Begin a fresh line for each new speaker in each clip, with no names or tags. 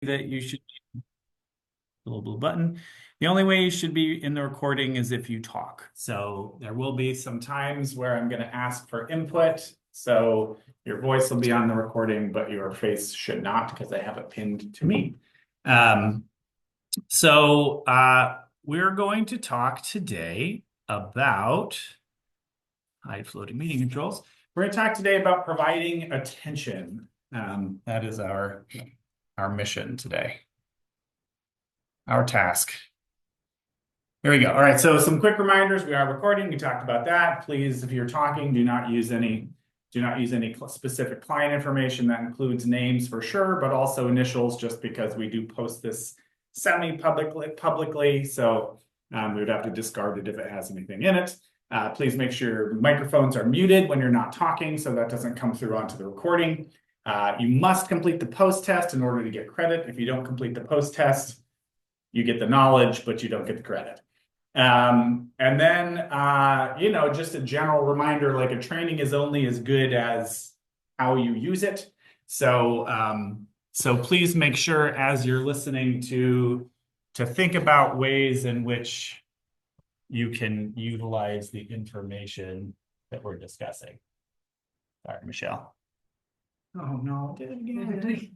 that you should, the little blue button. The only way you should be in the recording is if you talk. So there will be some times where I'm going to ask for input. So your voice will be on the recording, but your face should not because I have it pinned to me. We're going to talk today about hide floating meeting controls. We're going to talk today about providing attention. That is our mission today. Our task. Here we go. All right, so some quick reminders. We are recording. We talked about that. Please, if you're talking, do not use any specific client information. That includes names for sure, but also initials, just because we do post this publicly. So we would have to discard it if it has anything in it. Please make sure microphones are muted when you're not talking, so that doesn't come through onto the recording. You must complete the post test in order to get credit. If you don't complete the post test, you get the knowledge, but you don't get the credit. And then, just a general reminder, like a training is only as good as how you use it. So please make sure as you're listening to think about ways in which you can utilize the information that we're discussing. All right, Michelle. Oh no, I did it again.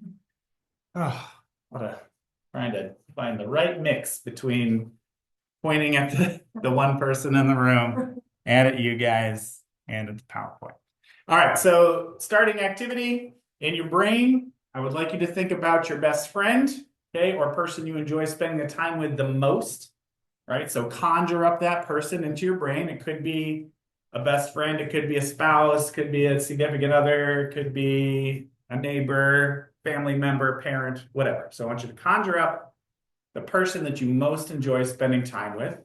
Oh, trying to find the right mix between pointing at the one person in the room and at you guys and at the PowerPoint. All right, so starting activity in your brain, I would like you to think about your best friend, okay, or person you enjoy spending the time with the most, right? So conjure up that person into your brain. It could be a best friend, it could be a spouse, could be a significant other, could be a neighbor, family member, parent, whatever. So I want you to conjure up the person that you most enjoy spending time with,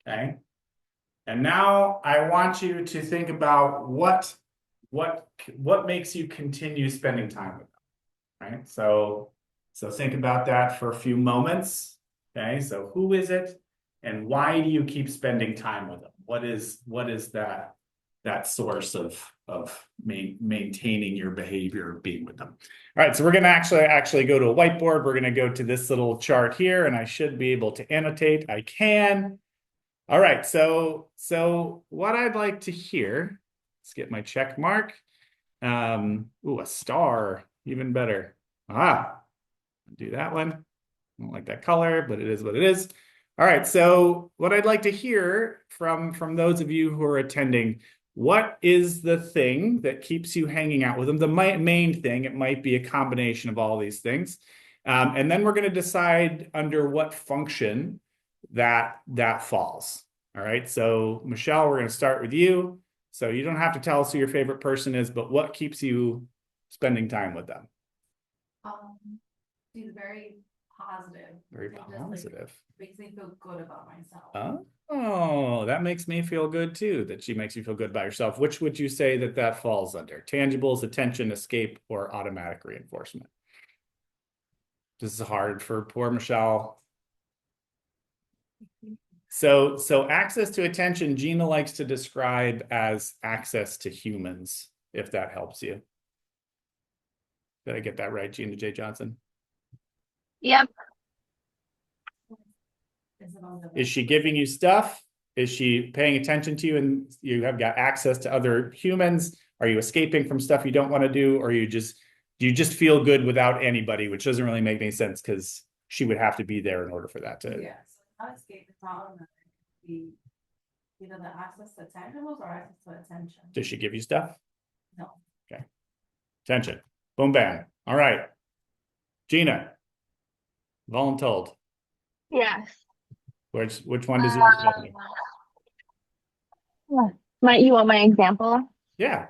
okay? And now I want you to think about what makes you continue spending time with them, right? So think about that for a few moments, okay? So who is it, and why do you keep spending time with them? What is that source of maintaining your behavior of being with them? All right, so we're going to actually go to a whiteboard. We're going to go to this little chart here, and I should be able to annotate. I can. All right, so what I'd like to hear, let's get my check mark. Ooh, a star, even better. Do that one. I don't like that color, but it is what it is. All right, so what I'd like to hear from those of you who are attending, what is the thing that keeps you hanging out with them? The main thing, it might be a combination of all these things. And then we're going to decide under what function that falls. All right, so Michelle, we're going to start with you. So you don't have to tell us who your favorite person is, but what keeps you spending time with them?
She's very positive.
Very positive.
Just, like, makes me feel good about myself.
Oh, that makes me feel good too, that she makes you feel good about yourself. Which would you say that falls under? Tangibles, attention, escape, or automatic reinforcement? This is hard for poor Michelle. So access to attention, Gina likes to describe as access to humans, if that helps you. Did I get that right, Gina J. Johnson?
Yep.
Is she giving you stuff? Is she paying attention to you and you have got access to other humans? Are you escaping from stuff you don't want to do? Or do you just feel good without anybody, which doesn't really make any sense because she would have to be there in order for that to.
Yes, not escape the problem. The either the access to tangibles or access to attention.
Does she give you stuff?
No.
Okay. Attention. Boom, bam. All right. Gina. Voluntold.
Yes.
Which one does yours tell me?
You want my example?
Yeah.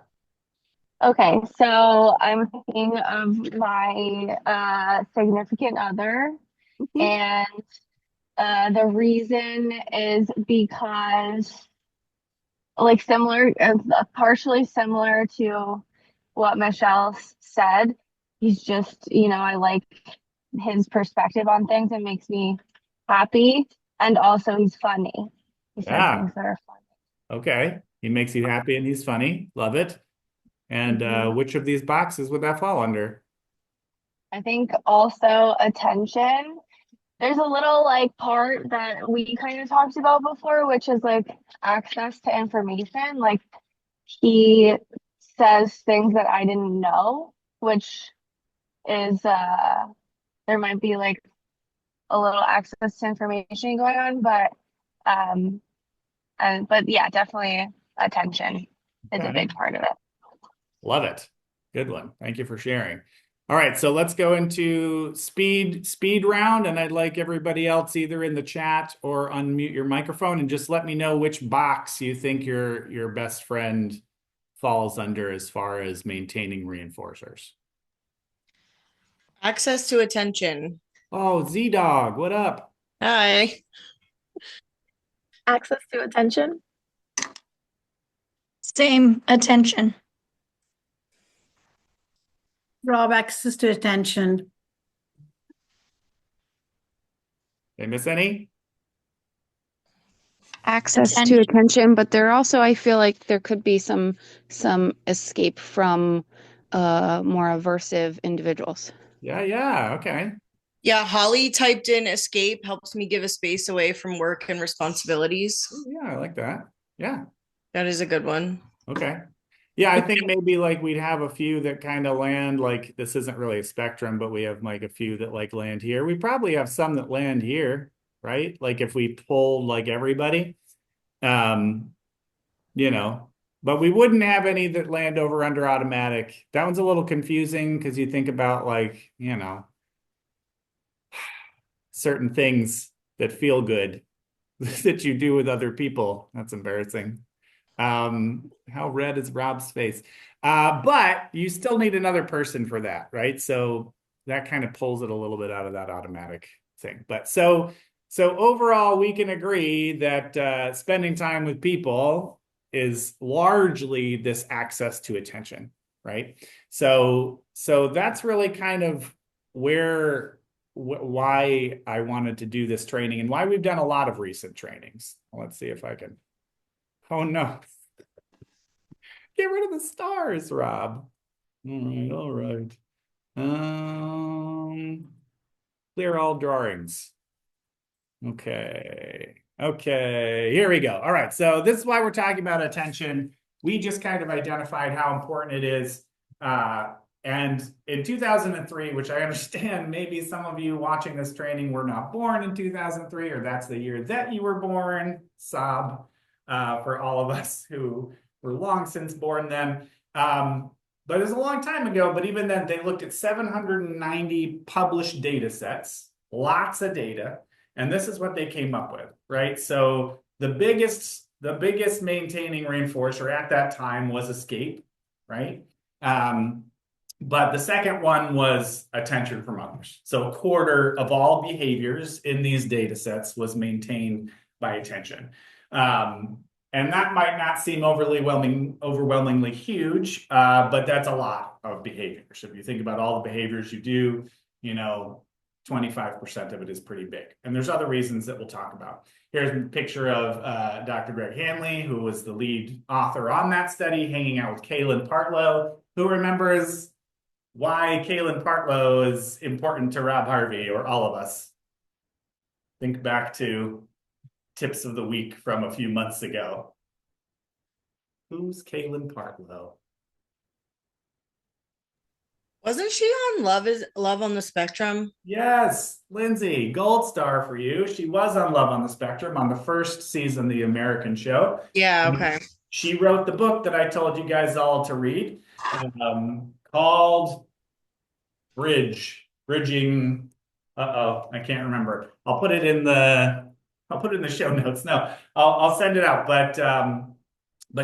Okay, so I'm thinking of my significant other, and the reason is because, like, partially similar to what Michelle said. He's just, I like his perspective on things. It makes me happy, and also he's funny. He says things that are funny.
Okay, he makes you happy and he's funny. Love it. And which of these boxes would that fall under?
I think also attention. There's a little like part that we kind of talked about before, which is like access to information. Like he says things that I didn't know, which is there might be like a little access to information going on, um but yeah, definitely attention is a
Okay.
big part of it.
Love it. Good one. Thank you for sharing. All right, so let's go into speed round, and I'd like everybody else either in the chat or unmute your microphone and just let me know which box you think your best friend falls under as far as maintaining reinforcers.
Access to attention.
Oh, Z-Dog, what up?
Hi.
Access to attention.
Same, attention.
Rob, access to attention.
Did I miss any?
Access to
Attention.
attention, but there also, I feel like there could be some escape from more aversive individuals.
Yeah, okay.
Yeah, Holly typed in escape helps me give a space away from work and responsibilities.
Yeah, I like that. Yeah,
That is a good one.
okay. Yeah, I think maybe like we'd have a few that kind of land like this isn't really a spectrum, but we have like a few that like land here. We probably have some that land here, right? Like if we pulled like everybody, you know, but we wouldn't have any that land over under automatic. That one's a little confusing because you think about like, you know, certain things that feel good that you do with other people. That's embarrassing. How red is Rob's face? But you still need another person for that, right? So that kind of pulls it a little bit out of that automatic thing. But so overall, we can agree that spending time with people is largely this access to attention, right? So that's really kind of why I wanted to do this training and why we've done a lot of recent trainings. Let's see if I can. Oh no. Get rid of the stars, Rob. All right. Clear all drawings. Okay, here we go. All right, so this is why we're talking about attention. We just kind of identified how important it is. And in 2003, which I understand maybe some of you watching this training were not born in 2003, or that's the year that you were born, sob, for all of us who were long since born then. But it was a long time ago, but even then they looked at 790 published data sets, lots of data. And this is what they came up with, right? So the biggest maintaining reinforcer at that time was escape, right? But the second one was attention from others. So a quarter of all behaviors in these data sets was maintained by attention. And that might not seem overwhelmingly huge, but that's a lot of behaviors. If you think about all the behaviors you do, you know, 25% of it is pretty big. And there's other reasons that we'll talk about. Here's a picture of Dr. Greg Hanley, who was the lead author on that study, hanging out with Kaylin Partlow, who remembers why Kaylin Partlow is important to Rob Harvey or all of us. Think back to tips of the week from a few months ago. Who's Kaylin Partlow?
Wasn't she on Love on the Spectrum?
Yes, Lindsay, gold star for you. She was on Love on the Spectrum on the first season of the American show.
Yeah, okay.
She wrote the book that I told you guys all to read, called Bridging. I can't remember. I'll put it in the show notes. No, I'll send it out. But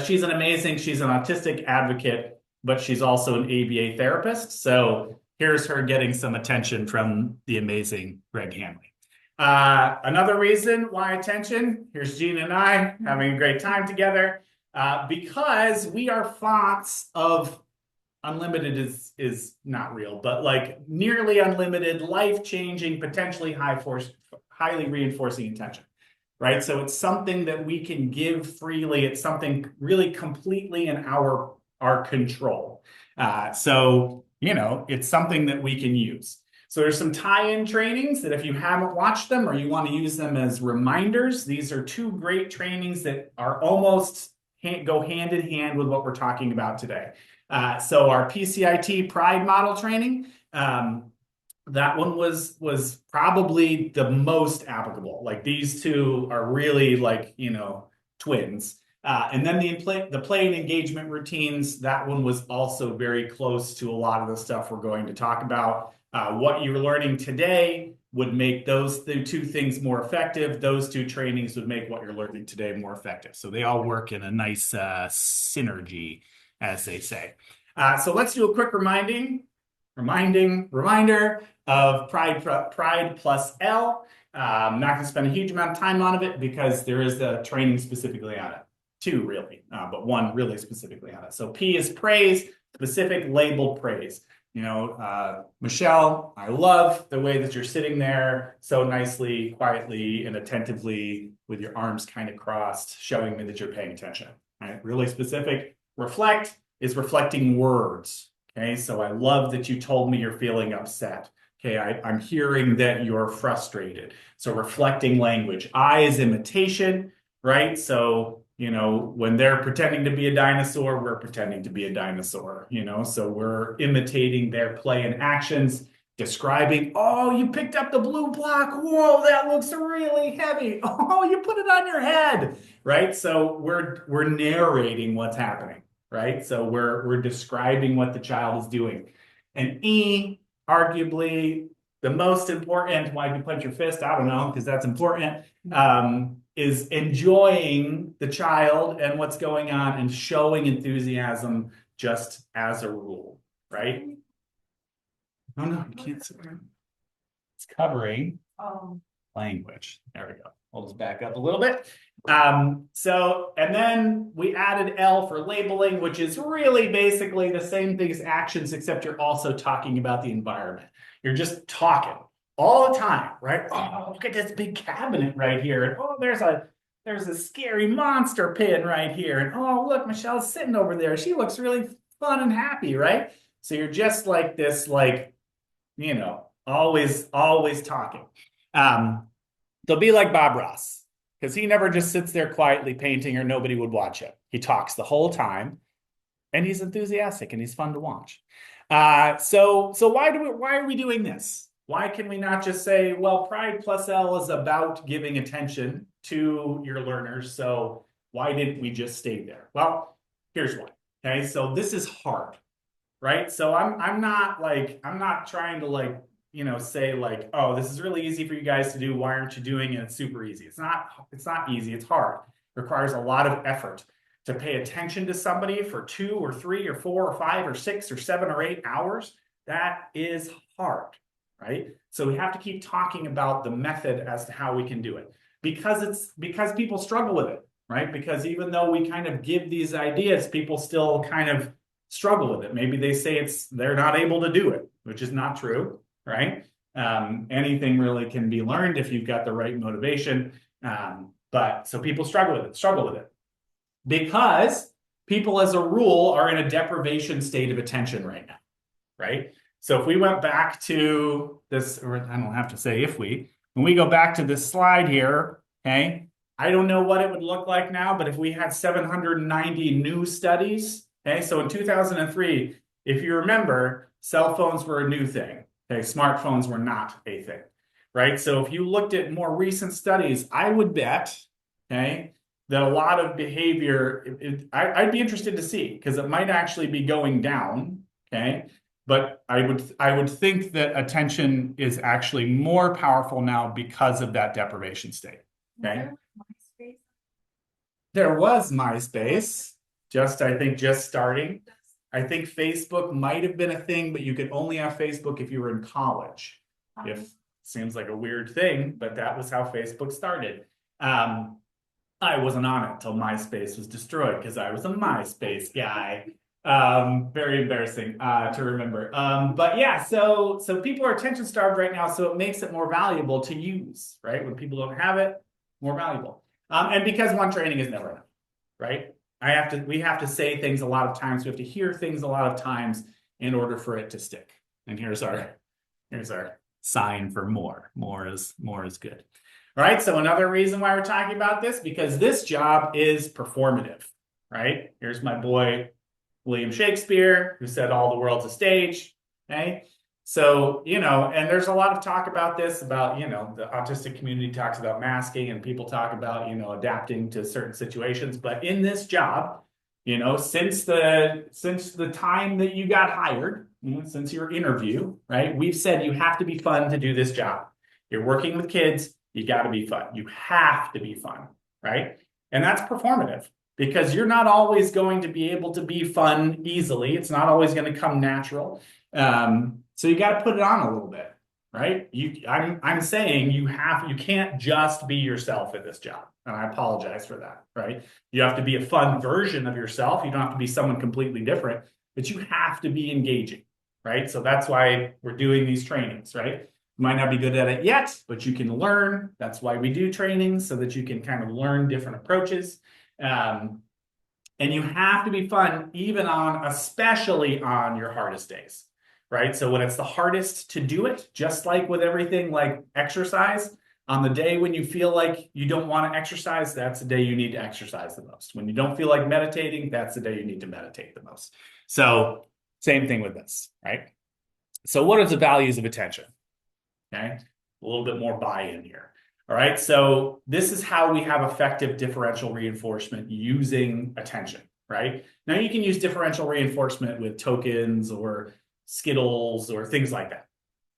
she's an autistic advocate, but she's also an ABA therapist. So here's her getting some attention from the amazing Greg Hanley. Another reason why attention, here's Gina and I having a great time together, because we are fonts of unlimited is not real, but like nearly unlimited, life-changing, potentially highly reinforcing attention, right? So it's something that we can give freely. It's something really completely in our control. So it's something that we can use. So there's some tie-in trainings that if you haven't watched them or you want to use them as reminders, these are two great trainings that are almost go hand in hand with what we're talking about today. So our PCIT Pride model training, that one was probably the most applicable. Like these two are really like, twins. And then the play and engagement routines, that one was also very close to a lot of the stuff we're going to talk about. What you're learning today would make those two things more effective. Those two trainings would make what you're learning today more effective. So they all work in a nice synergy, as they say. So let's do a quick reminder of Pride plus L. I'm not going to spend a huge amount of time on it because there is the training specifically on it. Two really, but one really specifically on it. So P is praise, specific labeled praise. Michelle, I love the way that you're sitting there so nicely, quietly, and attentively with your arms kind of crossed, showing me that you're paying attention. Right? Really specific. Reflect is reflecting words. Okay, so I love that you told me you're feeling upset. Okay, I'm hearing that you're frustrated. So reflecting language. I is imitation, right? So when they're pretending to be a dinosaur, we're pretending to be a dinosaur, so we're imitating their play and actions, describing, oh, you picked up the blue block. Whoa, that looks really heavy. Oh, you put it on your head, right? So we're narrating what's happening, right? So we're describing what the child is doing. And E, arguably the most important, why you punch your fist, I don't know, because that's important, is enjoying the child and what's going on and showing enthusiasm just as a rule, right? Oh no, you can't sit there. It's covering language. There we go. We'll just back up a little bit. And then we added L for labeling, which is really basically the same thing as actions, except you're also talking about the environment. You're just talking all the time, right? Oh, look at this big cabinet right here. And oh, there's a scary monster pin right here. And oh, look, Michelle's sitting over there. She looks really fun and happy, right? So you're just like this, always talking. They'll be like Bob Ross, because he never just sits there quietly painting or nobody would watch him. He talks the whole time, and he's enthusiastic and he's fun to watch. So why are we doing this? Why can we not just say, well, Pride plus L is about giving attention to your learners, so why didn't we just stay there? Well, here's why. Okay, so this is hard, right? So I'm not trying to say oh, this is really easy for you guys to do. Why aren't you doing it? It's super easy. It's not easy. It's hard. It requires a lot of effort to pay attention to somebody for 2 or 3 or 4 or 5 or 6 or 7 or 8 hours. That is hard, right? So we have to keep talking about the method as to how we can do it, because people struggle with it, right? Because even though we kind of give these ideas, people still kind of struggle with it. Maybe they say they're not able to do it, which is not true, right? Anything really can be learned if you've got the right motivation. But so people struggle with it because people as a rule are in a deprivation state of attention right now, right? So if we went back to this, or I don't have to say when we go back to this slide here, okay, I don't know what it would look like now, but if we had 790 new studies, okay, so in 2003, if you remember, cell phones were a new thing, okay, smartphones were not a thing, right? So if you looked at more recent studies, I would bet, okay, that a lot of behavior, I'd be interested to see, because it might actually be going down, okay? But I would think that attention is actually more powerful now because of that deprivation state. Okay. There was MySpace, I think just starting. I think Facebook might have been a thing, but you could only have Facebook if you were in college. Seems like a weird thing, but that was how Facebook started. I wasn't on it until MySpace was destroyed because I was a MySpace guy. Very embarrassing to remember. But yeah, so people are attention starved right now, so it makes it more valuable to use, right? When people don't have it, more valuable. And because one training is never enough, right? We have to say things a lot of times. We have to hear things a lot of times. in order for it to stick. And here's our sign for more. More is good. All right. So another reason why we're talking about this, because this job is performative, right? Here's my boy, William Shakespeare, who said all the world's a stage. Okay. So, and there's a lot of talk about this, about, the autistic community talks about masking, and people talk about, adapting to certain situations. But in this job, since the time that you got hired, since your interview, right, we've said you have to be fun to do this job. You're working with kids, you got to be fun. You have to be fun, right? And that's performative, because you're not always going to be able to be fun easily. It's not always going to come natural. So you got to put it on a little bit, right? I'm saying you can't just be yourself at this job. And I apologize for that, right? You have to be a fun version of yourself. You don't have to be someone completely different, but you have to be engaging, right? So that's why we're doing these trainings, right? You might not be good at it yet, but you can learn. That's why we do trainings, so that you can kind of learn different approaches. And you have to be fun, especially on your hardest days, right? So when it's the hardest to do it, just like with everything like exercise, on the day when you feel like you don't want to exercise, that's the day you need to exercise the most. When you don't feel like meditating, that's the day you need to meditate the most. So same thing with this, right? So what are the values of attention? Okay, a little bit more buy-in here. All right, so this is how we have effective differential reinforcement using attention, right? Now you can use differential reinforcement with tokens or Skittles or things like that,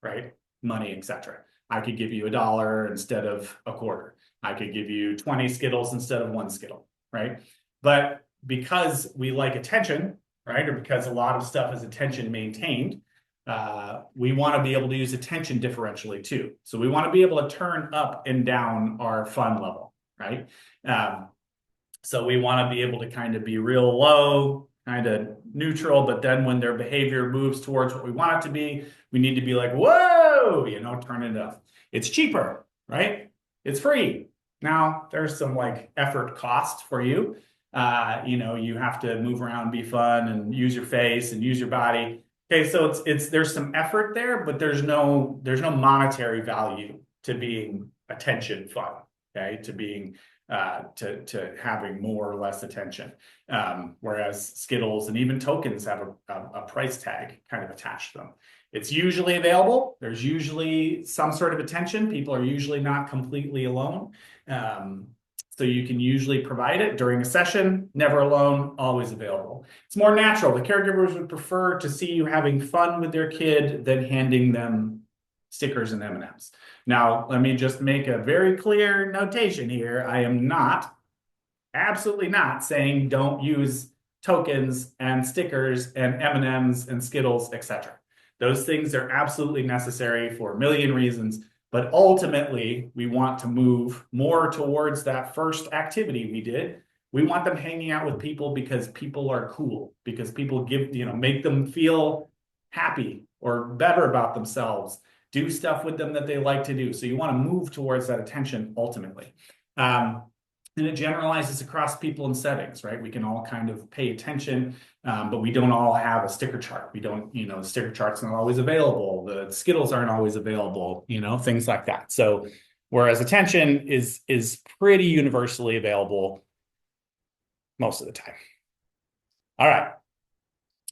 right? Money, etc. I could give you $1 instead of a quarter. I could give you 20 Skittles instead of 1 Skittle, right? But because we like attention, right, or because a lot of stuff is attention maintained, we want to be able to use attention differentially too. So we want to be able to turn up and down our fun level, right? So we want to be able to kind of be real low, kind of neutral, but then when their behavior moves towards what we want it to be, we need to be like, whoa, turn it up. It's cheaper, right? It's free. Now there's some like effort cost for you. You have to move around, be fun, and use your face and use your body. Okay, so there's some effort there, but there's no monetary value to being attention fun. Okay, to being to having more or less attention, whereas Skittles and even tokens have a price tag kind of attached to them. It's usually available. There's usually some sort of attention. People are usually not completely alone. So you can usually provide it during a session, never alone, always available. It's more natural. The caregivers would prefer to see you having fun with their kid than handing them stickers and M&Ms. Now, let me just make a very clear notation here. I am absolutely not saying don't use tokens and stickers and M&Ms and Skittles, etc. Those things are absolutely necessary for a million reasons. But ultimately, we want to move more towards that first activity we did. We want them hanging out with people because people are cool, because people make them feel happy or better about themselves, do stuff with them that they like to do. So you want to move towards that attention ultimately. And it generalizes across people and settings, right? We can all kind of pay attention, but we don't all have a sticker chart. We don't, the sticker chart's not always available. The Skittles aren't always available, things like that. So whereas attention is pretty universally available most of the time. All right.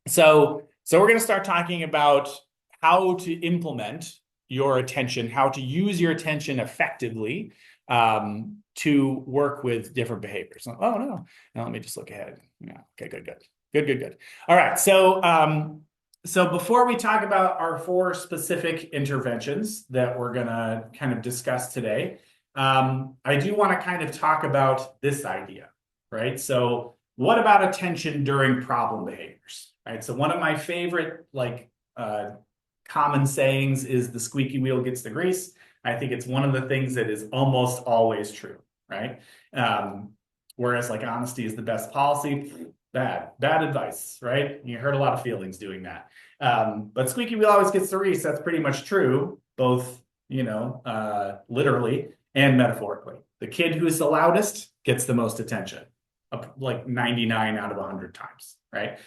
So we're going to start talking about how to implement your attention, how to use your attention effectively, to work with different behaviors. Oh, no. Now let me just look ahead. Yeah. Okay, good. All right. So before we talk about our 4 specific interventions that we're going to kind of discuss today, I do want to kind of talk about this idea, right? So what about attention during problem behaviors, right? So one of my favorite, common sayings is the squeaky wheel gets the grease. I think it's one of the things that is almost always true, right? Whereas honesty is the best policy, bad advice, right? You hurt a lot of feelings doing that. But squeaky wheel always gets the grease. That's pretty much true, both, literally and metaphorically. The kid who's the loudest gets the most attention, like 99 out of 100 times, right?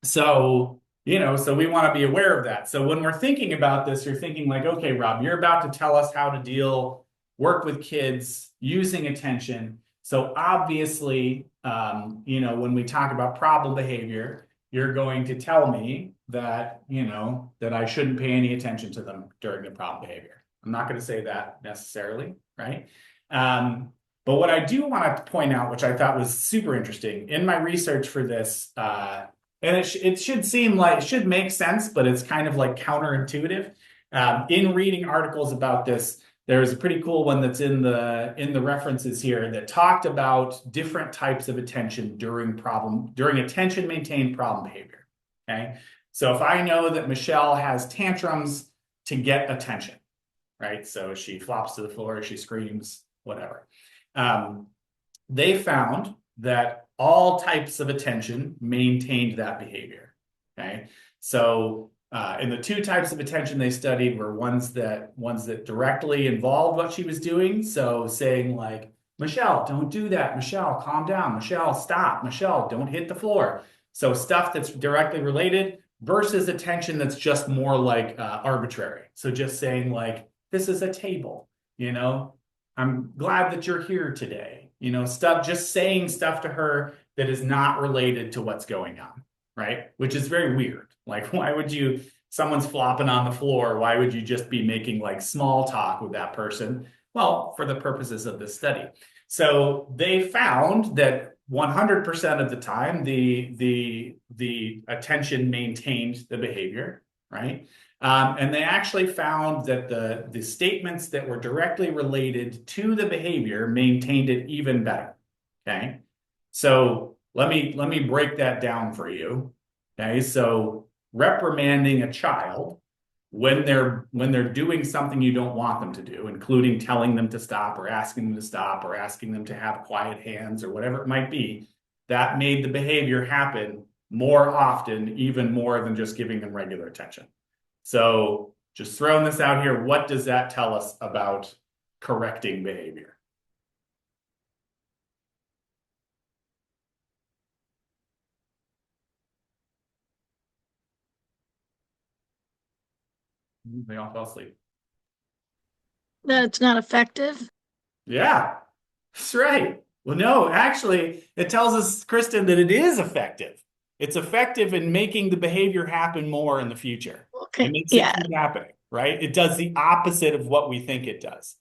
So, so we want to be aware of that. So when we're thinking about this, you're thinking like, okay, Rob, you're about to tell us how to work with kids using attention. So obviously, when we talk about problem behavior, you're going to tell me that, that I shouldn't pay any attention to them during the problem behavior. I'm not going to say that necessarily, right? But what I do want to point out, which I thought was super interesting in my research for this, and it should seem like, it should make sense, but it's kind of like counterintuitive. In reading articles about this, there's a pretty cool one that's in the references here that talked about different types of attention during attention maintained problem behavior. Okay. So if I know that Michelle has tantrums to get attention, right? So she flops to the floor, she screams, whatever. They found that all types of attention maintained that behavior. Okay. So and the two types of attention they studied were ones that directly involved what she was doing. So saying like, Michelle, don't do that. Michelle, calm down. Michelle, stop. Michelle, don't hit the floor. So stuff that's directly related versus attention that's just more like arbitrary. So just saying like, this is a table, I'm glad that you're here today. Stuff, just saying stuff to her that is not related to what's going on, right? Which is very weird. Like, why would someone's flopping on the floor, why would you just be making like small talk with that person? Well, for the purposes of this study. So they found that 100% of the time, the attention maintained the behavior, right? And they actually found that the statements that were directly related to the behavior maintained it even better. Okay, so let me break that down for you. Okay, so reprimanding a child when they're doing something you don't want them to do, including telling them to stop or asking them to stop or asking them to have quiet hands or whatever it might be, that made the behavior happen more often, even more than just giving them regular attention. So just throwing this out here, what does that tell us about correcting behavior? They all fell asleep.
That it's not effective.
Yeah, that's right. Well, no, actually, it tells us, Kristen, that it is effective. It's effective in making the behavior happen more in the future.
Okay.
It makes
Yeah.
it keep happening, right? It does the opposite of what we think it does,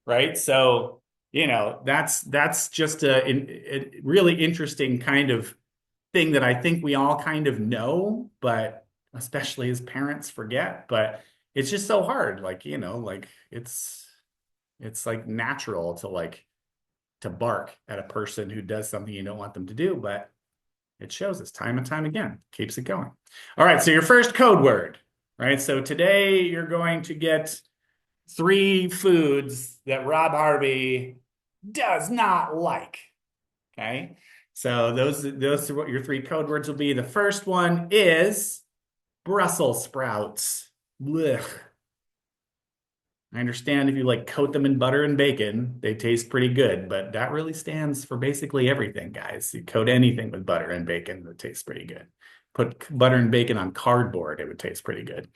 right? So, that's just a really interesting kind of thing that I think we all kind of know, but especially as parents forget. But it's just so hard. Like, it's like natural to bark at a person who does something you don't want them to do, but it shows us time and time again, keeps it going. All right, so your first code word, right? So today you're going to get 3 foods that Rob Harvey does not like. Okay, so those are what your 3 code words will be. The first one is Brussels sprouts. Blech. I understand if you coat them in butter and bacon, they taste pretty good, but that really stands for basically everything, guys. You coat anything with butter and bacon, it tastes pretty good. Put butter and bacon on cardboard, it would taste pretty good.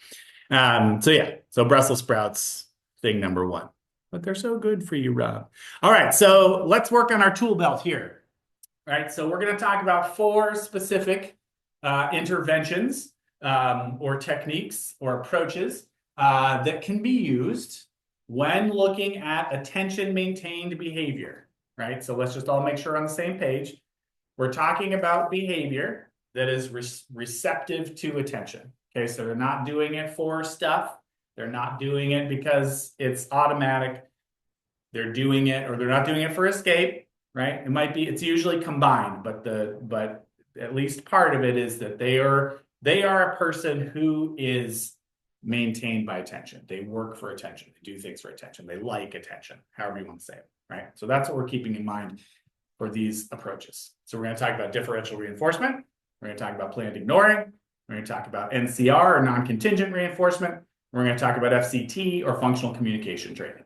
So Brussels sprouts, thing number 1. But they're so good for you, Rob. All right, so let's work on our tool belt here. All right, so we're going to talk about 4 specific interventions or techniques or approaches that can be used when looking at attention maintained behavior, right? So let's just all make sure we're on the same page. We're talking about behavior that is receptive to attention. Okay, so they're not doing it for stuff. They're not doing it because it's automatic. They're doing it, or they're not doing it for escape, right? It's usually combined, but at least part of it is that they are a person who is maintained by attention. They work for attention. They do things for attention. They like attention, however you want to say it, right? So that's what we're keeping in mind for these approaches. So we're going to talk about differential reinforcement. We're going to talk about planned ignoring. We're going to talk about NCR or non-contingent reinforcement. We're going to talk about FCT or functional communication training.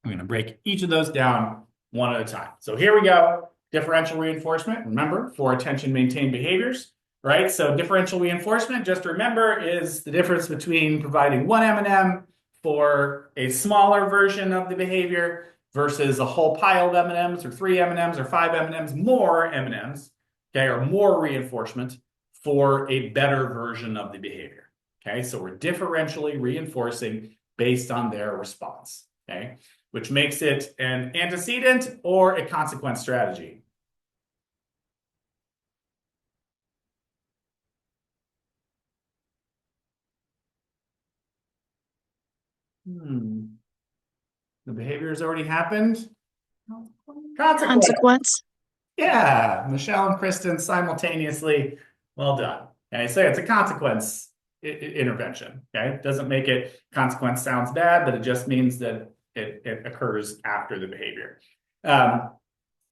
I'm going to break each of those down one at a time. So here we go. Differential reinforcement, remember, for attention maintained behaviors. right? So differential reinforcement, just remember, is the difference between providing one M&M for a smaller version of the behavior versus a whole pile of M&Ms or 3 M&Ms or 5 M&Ms, more M&Ms, okay, or more reinforcement for a better version of the behavior. Okay, so we're differentially reinforcing based on their response, okay, which makes it an antecedent or a consequence strategy. The behavior has already happened. Consequence.
Consequence.
Yeah, Michelle and Kristen simultaneously. Well done. Okay, so it's a consequence intervention. Okay, it doesn't make it consequence sounds bad, but it just means that it occurs after the behavior.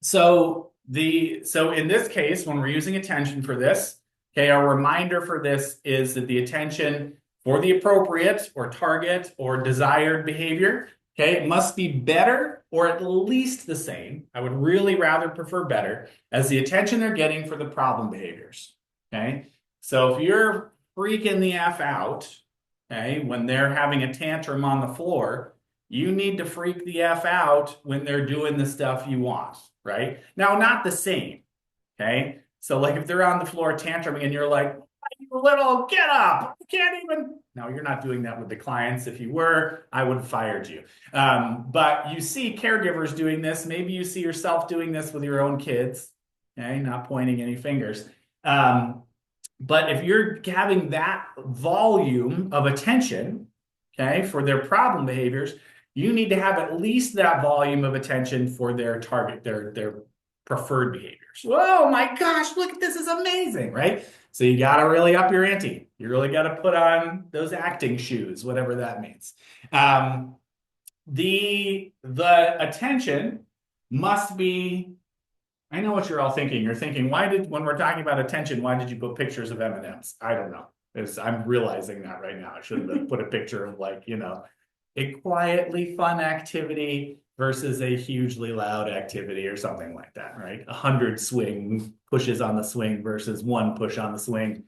So in this case, when we're using attention for this, okay, our reminder for this is that the attention for the appropriate or target or desired behavior, okay, it must be better or at least the same. I would really rather prefer better as the attention they're getting for the problem behaviors. Okay, so if you're freaking the F out, okay, when they're having a tantrum on the floor, you need to freak the F out when they're doing the stuff you want, right? Now, not the same, okay? So like if they're on the floor tantruming and you're like, you little, get up, you can't even. No, you're not doing that with the clients. If you were, I would have fired you. But you see caregivers doing this. Maybe you see yourself doing this with your own kids, okay? Not pointing any fingers. But if you're having that volume of attention, okay, for their problem behaviors, you need to have at least that volume of attention for their target, their preferred behaviors. Whoa, my gosh, look at this, is amazing, right? So you got to really up your ante. You really got to put on those acting shoes, whatever that means. The attention must be. I know what you're all thinking. You're thinking, when we're talking about attention, why did you put pictures of M&Ms? I don't know. I'm realizing that right now. I should have put a picture of a quietly fun activity versus a hugely loud activity or something like that, right? 100 swing pushes on the swing versus 1 push on the swing.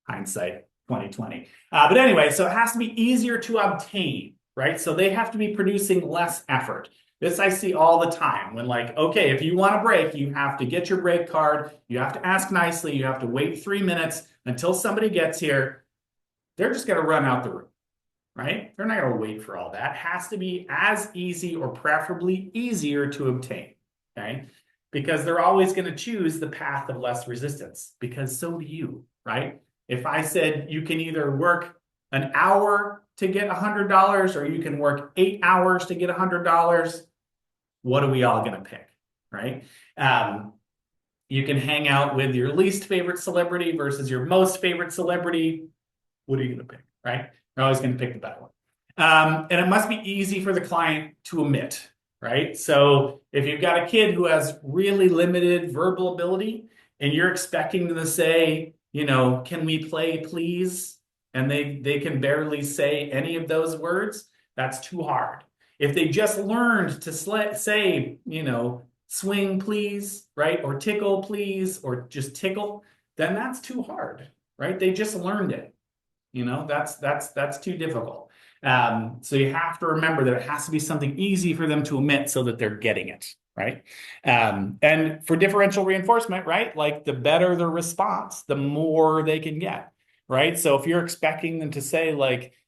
Hindsight 2020. But anyway, so it has to be easier to obtain, right? So they have to be producing less effort. This I see all the time when okay, if you want a break, you have to get your break card. You have to ask nicely. You have to wait 3 minutes until somebody gets here. They're just going to run out the room, right? They're not going to wait for all that. It has to be as easy or preferably easier to obtain, okay? Because they're always going to choose the path of less resistance because so do you, right? If I said you can either work an hour to get $100 or you can work 8 hours to get $100, what are we all going to pick, right? You can hang out with your least favorite celebrity versus your most favorite celebrity. What are you going to pick, right? You're always going to pick the better one. And it must be easy for the client to omit, right? So if you've got a kid who has really limited verbal ability and you're expecting them to say, can we play please? And they can barely say any of those words, that's too hard. If they just learned to say, swing please, right? Or tickle please, or just tickle, then that's too hard, right? They just learned it. That's too difficult. So you have to remember that it has to be something easy for them to omit so that they're getting it, right? And for differential reinforcement, right? The better the response, the more they can get, right? So if you're expecting them to say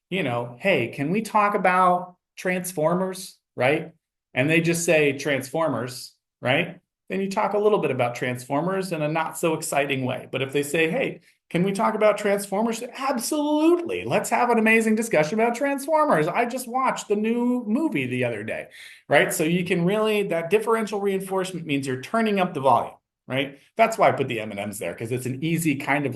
hey, can we talk about Transformers, right? And they just say Transformers, right? Then you talk a little bit about Transformers in a not so exciting way. But if they say, hey, can we talk about Transformers? Absolutely. Let's have an amazing discussion about Transformers. I just watched the new movie the other day, right? So you can that differential reinforcement means you're turning up the volume, right? That's why I put the M&Ms there, because it's an easy kind of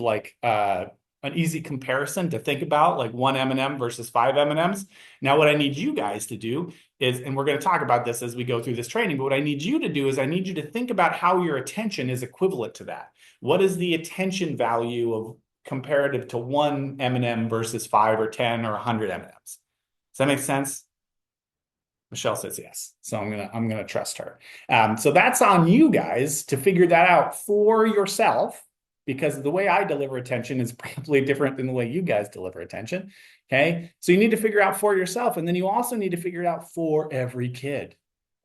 an easy comparison to think about, 1 M&M versus 5 M&Ms. Now, what I need you guys to do is, and we're going to talk about this as we go through this training, but what I need you to do is I need you to think about how your attention is equivalent to that. What is the attention value of comparative to 1 M&M versus 5 or 10 or 100 M&Ms? Does that make sense? Michelle says yes. So I'm gonna trust her. So that's on you guys to figure that out for yourself. because the way I deliver attention is probably different than the way you guys deliver attention. Okay. So you need to figure out for yourself. And then you also need to figure it out for every kid.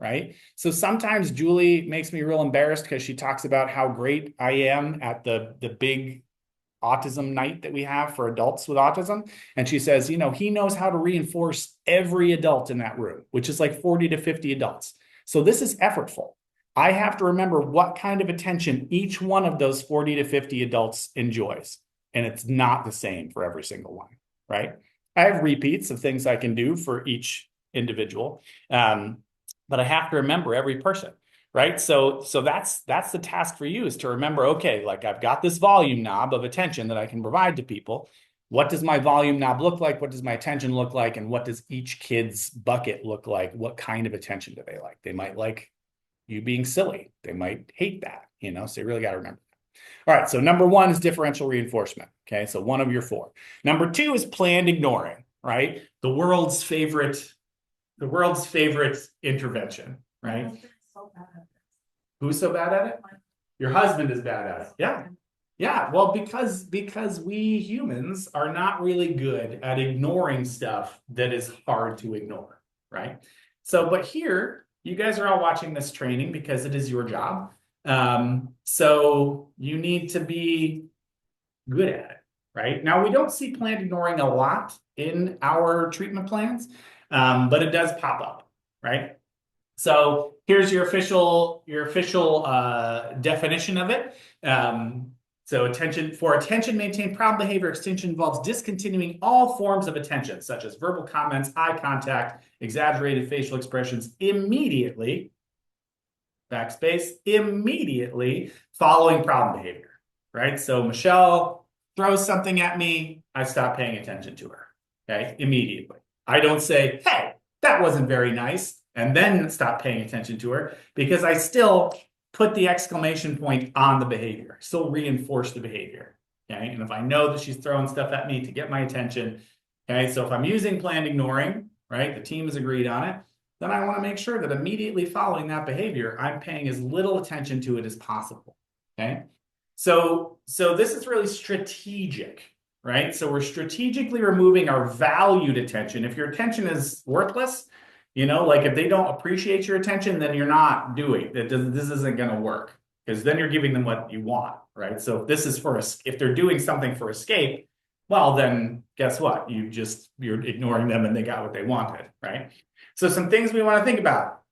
Right. So sometimes Julie makes me real embarrassed because she talks about how great I am at the big autism night that we have for adults with autism. And she says, you know, he knows how to reinforce every adult in that room, which is like 40 to 50 adults. So this is effortful. I have to remember what kind of attention each one of those 40 to 50 adults enjoys. And it's not the same for every single one, right? I have repeats of things I can do for each individual. But I have to remember every person, right? So that's the task for you, is to remember, okay, like I've got this volume knob of attention that I can provide to people. What does my volume knob look like? What does my attention look like? And what does each kid's bucket look like? What kind of attention do they like? They might like you being silly. They might hate that, you know, so you really got to remember. All right, so number 1 is differential reinforcement. Okay, so 1 of your 4. Number 2 is planned ignoring, right? The world's favorite intervention, right? Who's so bad at it? Your husband is bad at it. Yeah. Yeah. Well, because we humans are not really good at ignoring stuff that is hard to ignore, right? So, but here, you guys are all watching this training because it is your job. So you need to be good at it, right? Now, we don't see planned ignoring a lot in our treatment plans, but it does pop up, right? So here's your official definition of it. So attention maintained problem behavior extinction involves discontinuing all forms of attention, such as verbal comments, eye contact, exaggerated facial expressions immediately, backspace, immediately following problem behavior, right? So Michelle throws something at me, I stop paying attention to her, okay, immediately. I don't say, hey, that wasn't very nice, and then stop paying attention to her, because I still put the exclamation point on the behavior, still reinforce the behavior, okay? And if I know that she's throwing stuff at me to get my attention, okay? So if I'm using planned ignoring, right, the team has agreed on it, then I want to make sure that immediately following that behavior, I'm paying as little attention to it as possible, okay? So this is really strategic, right? So we're strategically removing our valued attention. If your attention is worthless, you know, like if they don't appreciate your attention, then you're not doing it. This isn't going to work, because then you're giving them what you want, right? So if this is if they're doing something for escape, well, then guess what? You're ignoring them and they got what they wanted, right? So some things we want to think about.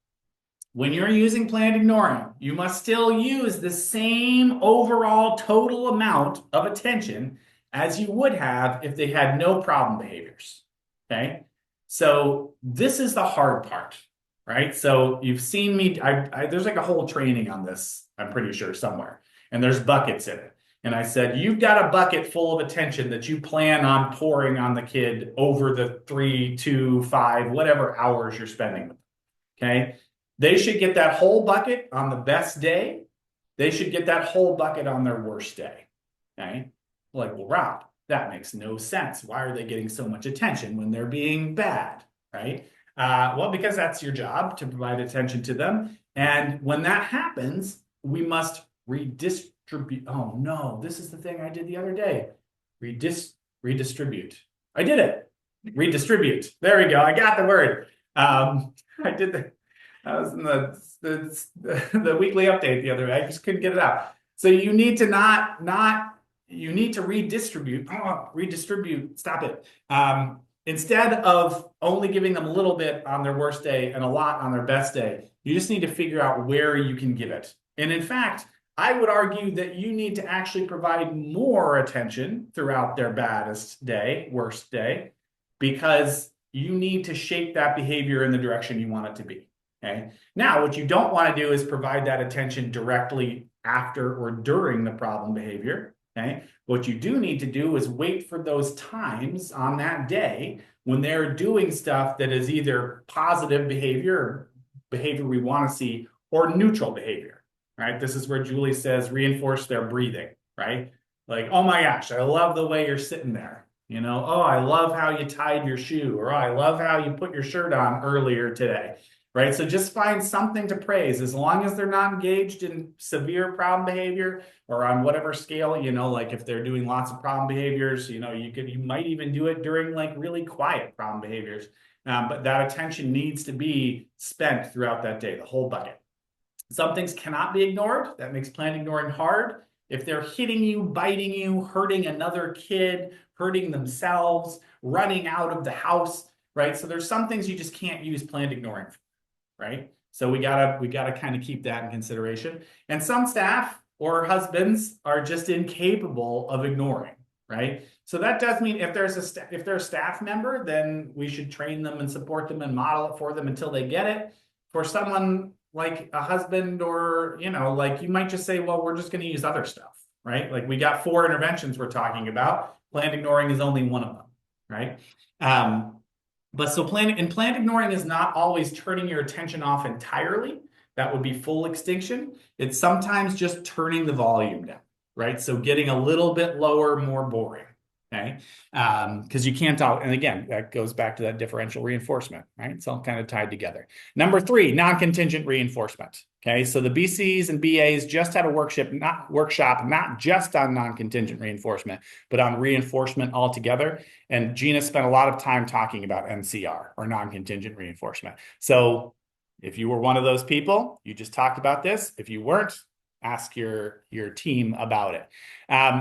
When you're using planned ignoring, you must still use the same overall total amount of attention as you would have if they had no problem behaviors, okay? So this is the hard part, right? So you've seen me, there's like a whole training on this, I'm pretty sure, somewhere, and there's buckets in it. And I said, you've got a bucket full of attention that you plan on pouring on the kid over the 3, 2, 5, whatever hours you're spending with them, okay? They should get that whole bucket on the best day. They should get that whole bucket on their worst day, okay? Like, well, Rob, that makes no sense. Why are they getting so much attention when they're being bad, right? Well, because that's your job, to provide attention to them. And when that happens, we must redistribute. Oh no, this is the thing I did the other day. Redistribute. I did it. Redistribute. There we go. I got the word. I did the. I was in the weekly update the other day. I just couldn't get it out. So you need to you need to redistribute. Redistribute. Stop it. Instead of only giving them a little bit on their worst day and a lot on their best day, you just need to figure out where you can give it. And in fact, I would argue that you need to actually provide more attention throughout their baddest day, worst day, because you need to shape that behavior in the direction you want it to be. Okay. Now, what you don't want to do is provide that attention directly after or during the problem behavior. Okay. What you do need to do is wait for those times on that day when they're doing stuff that is either positive behavior or behavior we want to see, or neutral behavior. Right. This is where Julie says reinforce their breathing. Right. Like, oh my gosh, I love the way you're sitting there. You know, oh, I love how you tied your shoe, or oh, I love how you put your shirt on earlier today. right? So just find something to praise as long as they're not engaged in severe problem behavior or on whatever scale, like if they're doing lots of problem behaviors, you might even do it during like really quiet problem behaviors. But that attention needs to be spent throughout that day, the whole bucket. Some things cannot be ignored. That makes planned ignoring hard. If they're hitting you, biting you, hurting another kid, hurting themselves, running out of the house, right? So there's some things you just can't use planned ignoring, right? So we gotta kind of keep that in consideration. And some staff or husbands are just incapable of ignoring, right? So that does mean if they're a staff member, then we should train them and support them and model it for them until they get it. For someone like a husband or, like you might just say, well, we're just going to use other stuff, right? Like we got 4 interventions we're talking about. Planned ignoring is only one of them, right? But so planned ignoring is not always turning your attention off entirely. That would be full extinction. It's sometimes just turning the volume down, right? So getting a little bit lower, more boring. Okay, because you can't talk, and again, that goes back to that differential reinforcement, right? It's all kind of tied together. Number 3, non-contingent reinforcement. Okay, so the BCs and BAs just had a workshop, not just on non-contingent reinforcement, but on reinforcement altogether. And Gina spent a lot of time talking about NCR or non-contingent reinforcement. So if you were one of those people, you just talked about this. If you weren't, ask your team about it.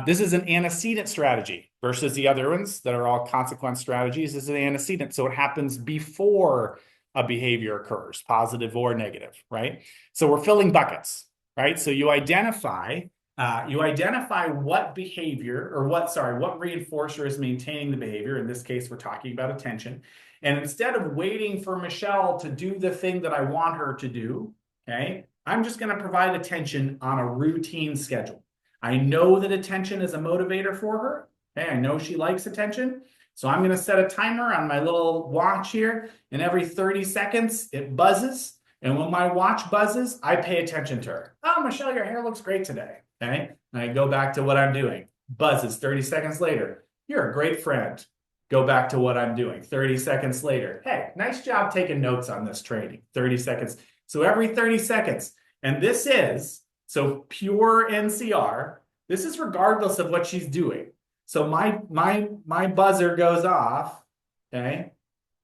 This is an antecedent strategy versus the other ones that are all consequence strategies. This is an antecedent, so it happens before a behavior occurs, positive or negative, right? So we're filling buckets, right? So you identify what behavior or what reinforcer is maintaining the behavior. In this case, we're talking about attention. And instead of waiting for Michelle to do the thing that I want her to do, okay, I'm just going to provide attention on a routine schedule. I know that attention is a motivator for her. Okay, I know she likes attention. So I'm going to set a timer on my little watch here, and every 30 seconds it buzzes. And when my watch buzzes, I pay attention to her. Oh, Michelle, your hair looks great today. Okay, and I go back to what I'm doing. Buzzes 30 seconds later. You're a great friend. Go back to what I'm doing. 30 seconds later. Hey, nice job taking notes on this training. 30 seconds. So every 30 seconds, and this is, so pure NCR, this is regardless of what she's doing. So my buzzer goes off, okay?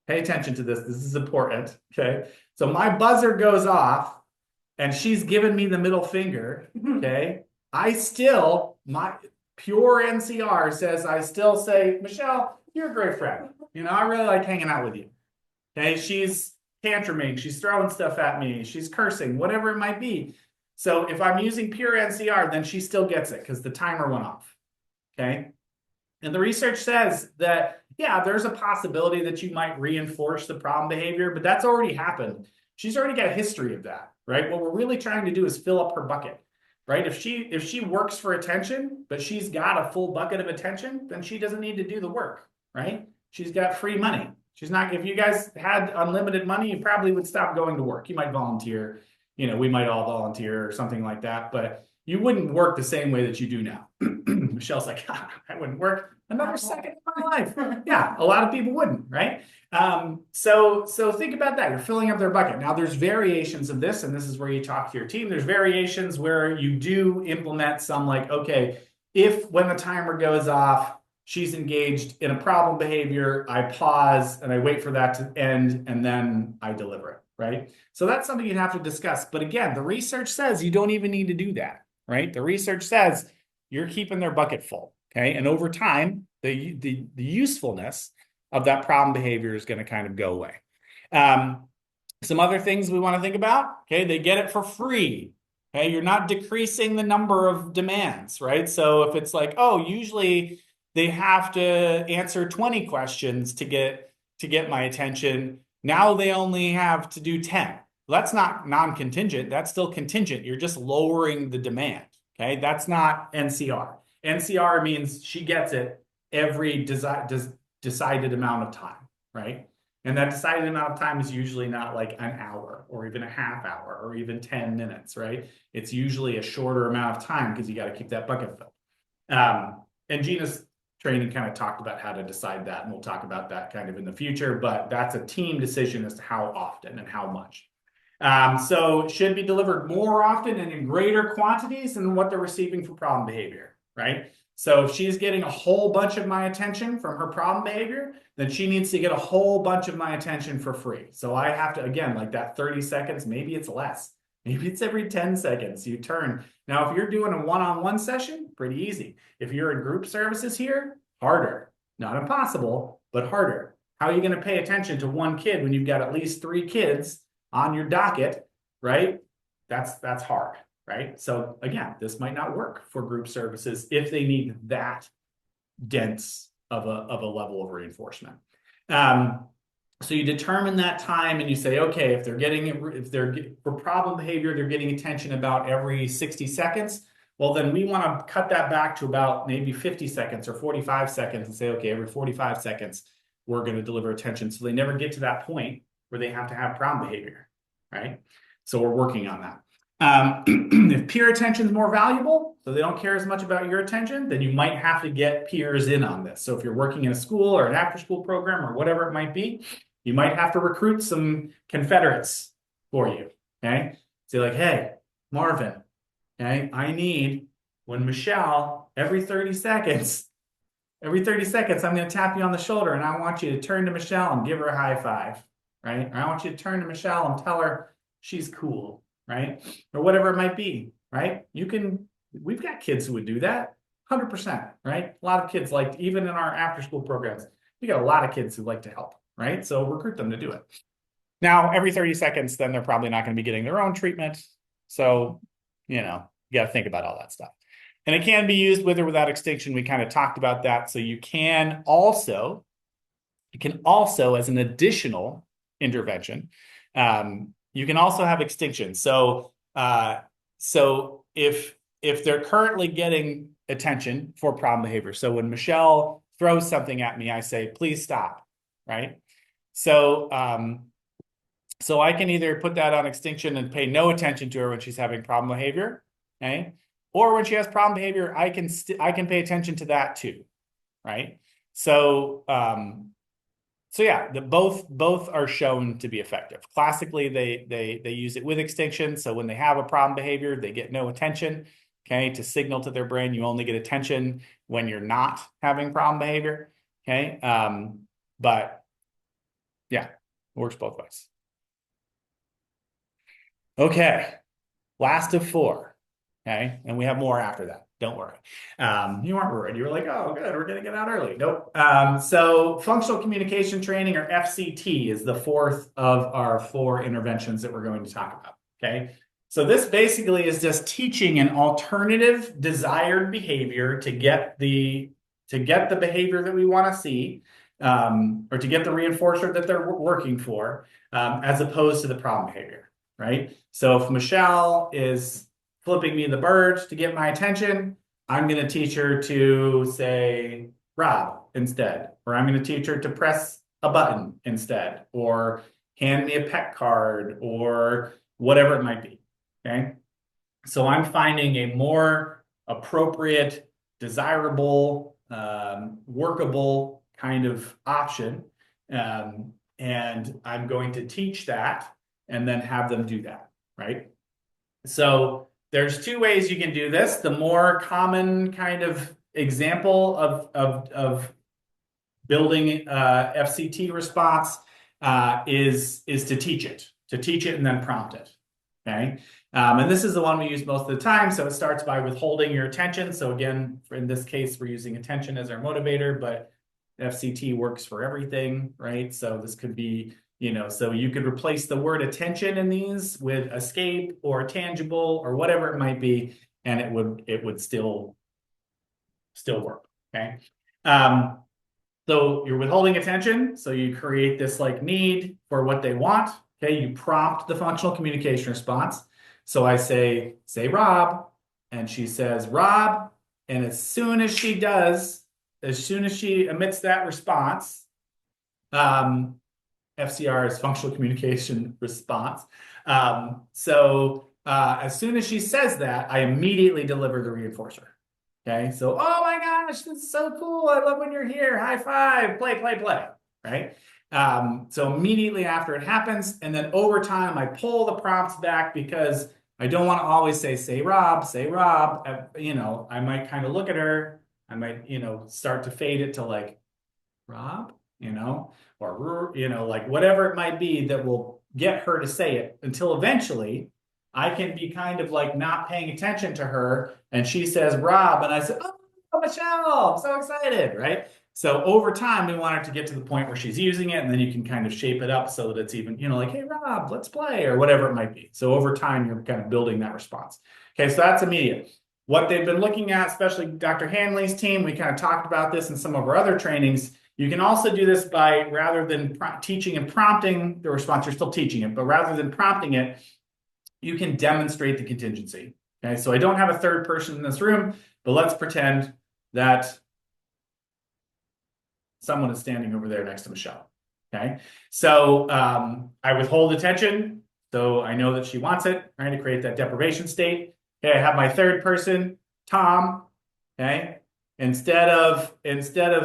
Pay attention to this, this is important, okay? So my buzzer goes off, and she's giving me the middle finger, okay? My pure NCR says, I still say, Michelle, you're a great friend. I really like hanging out with you, okay? She's tantruming, she's throwing stuff at me, she's cursing, whatever it might be. So if I'm using pure NCR, then she still gets it because the timer went off, okay? And the research says that, yeah, there's a possibility that you might reinforce the problem behavior, but that's already happened. She's already got a history of that, right? What we're really trying to do is fill up her bucket, right? If she works for attention, but she's got a full bucket of attention, then she doesn't need to do the work, right? She's got free money. She's not, if you guys had unlimited money, you probably would stop going to work. You might volunteer, we might all volunteer or something like that, but you wouldn't work the same way that you do now. Michelle's like, I wouldn't work another second of my life. Yeah, a lot of people wouldn't, right? So think about that. You're filling up their bucket. Now there's variations of this, and this is where you talk to your team. There's variations where you do implement some like, okay, if when the timer goes off, she's engaged in a problem behavior, I pause and I wait for that to end, and then I deliver it, right? So that's something you'd have to discuss. But again, the research says you don't even need to do that, right? The research says you're keeping their bucket full, okay? And over time, the usefulness of that problem behavior is going to kind of go away. Some other things we want to think about, okay? They get it for free. Okay, you're not decreasing the number of demands, right? So if it's like, oh, usually they have to answer 20 questions to get my attention. Now they only have to do 10. Well, that's not non-contingent. That's still contingent. You're just lowering the demand. Okay, that's not NCR. NCR means she gets it every decided amount of time, right? And that decided amount of time is usually not like an hour or even a half hour or even 10 minutes, right? It's usually a shorter amount of time because you got to keep that bucket filled. And Gina's training kind of talked about how to decide that, and we'll talk about that kind of in the future, but that's a team decision as to how often and how much. So it should be delivered more often and in greater quantities than what they're receiving for problem behavior, right? So if she's getting a whole bunch of my attention from her problem behavior, then she needs to get a whole bunch of my attention for free. So I have to, again, like that 30 seconds, maybe it's less. Maybe it's every 10 seconds you turn. Now, if you're doing a one-on-one session, pretty easy. If you're in group services here, harder. Not impossible, but harder. How are you going to pay attention to one kid when you've got at least 3 kids on your docket, right? That's hard, right? So again, this might not work for group services if they need that dense of a level of reinforcement. So you determine that time and you say, okay, if they're for problem behavior, they're getting attention about every 60 seconds. Well, then we want to cut that back to about maybe 50 seconds or 45 seconds and say, okay, every 45 seconds, we're going to deliver attention. So they never get to that point where they have to have problem behavior, right? So we're working on that. If peer attention is more valuable, so they don't care as much about your attention, then you might have to get peers in on this. So if you're working in a school or an after-school program or whatever it might be, you might have to recruit some Confederates for you, okay? Say like, hey, Marvin, okay, I need, when Michelle, every 30 seconds, I'm going to tap you on the shoulder and I want you to turn to Michelle and give her a high five, right? Or I want you to turn to Michelle and tell her she's cool, right? Or whatever it might be, right? We've got kids who would do that, 100%, right? A lot of kids like, even in our after school programs, we got a lot of kids who like to help, right? So recruit them to do it. Now, every 30 seconds, then they're probably not going to be getting their own treatment. So, you got to think about all that stuff. And it can be used with or without extinction. We kind of talked about that. So you can also, as an additional intervention, you can also have extinction. So, if they're currently getting attention for problem behavior, so when Michelle throws something at me, I say, please stop, right? So, so I can either put that on extinction and pay no attention to her when she's having problem behavior, okay? Or when she has problem behavior, I can pay attention to that too, right? So, so yeah, both are shown to be effective. Classically, they use it with extinction. So when they have a problem behavior, they get no attention, okay, to signal to their brain you only get attention when you're not having problem behavior, okay? But yeah, it works both ways. Okay, last of 4. Okay, and we have more after that. Don't worry. You weren't worried. You were like, oh, good, we're going to get out early. Nope. So functional communication training, or FCT, is the 4th of our 4 interventions that we're going to talk about. Okay, so this basically is just teaching an alternative desired behavior to get the behavior that we want to see, or to get the reinforcer that they're working for, as opposed to the problem behavior, right? So if Michelle is flipping me the bird to get my attention, I'm going to teach her to say Rob instead, or I'm going to teach her to press a button instead, or hand me a pet card, or whatever it might be, okay? So I'm finding a more appropriate, desirable, workable kind of option, and I'm going to teach that and then have them do that, right? So there's 2 ways you can do this. The more common kind of example of building FCT response is to teach it and then prompt it, okay? And this is the one we use most of the time. So it starts by withholding your attention. So again, in this case, we're using attention as our motivator, but FCT works for everything, right? So this could be, so you could replace the word attention in these with escape or tangible or whatever it might be, and it would still work, okay? So you're withholding attention, so you create this like need for what they want, okay? You prompt the functional communication response. So I say Rob, and she says Rob, and as soon as she emits that response, FCR is functional communication response. So as soon as she says that, I immediately deliver the reinforcer. Okay, so, oh my gosh, this is so cool. I love when you're here. High five, play, right? So immediately after it happens, and then over time, I pull the prompts back because I don't want to always say Rob, say Rob. I might kind of look at her. I might, start to fade it to like Rob, or, like whatever it might be that will get her to say it until eventually I can be kind of like not paying attention to her. And she says Rob, and I say, oh, Michelle, I'm so excited, right? So over time, we want her to get to the point where she's using it, and then you can kind of shape it up so that it's even, like, hey, Rob, let's play, or whatever it might be. So over time, you're kind of building that response. Okay, so that's immediate. What they've been looking at, especially Dr. Hanley's team, we kind of talked about this in some of our other trainings. You can also do this by, rather than teaching and prompting the response, you're still teaching it, but rather than prompting it, you can demonstrate the contingency. Okay, so I don't have a third person in this room, but let's pretend that someone is standing over there next to Michelle. Okay, so I withhold attention, so I know that she wants it, right, to create that deprivation state. Okay, I have my third person, Tom. Okay, instead of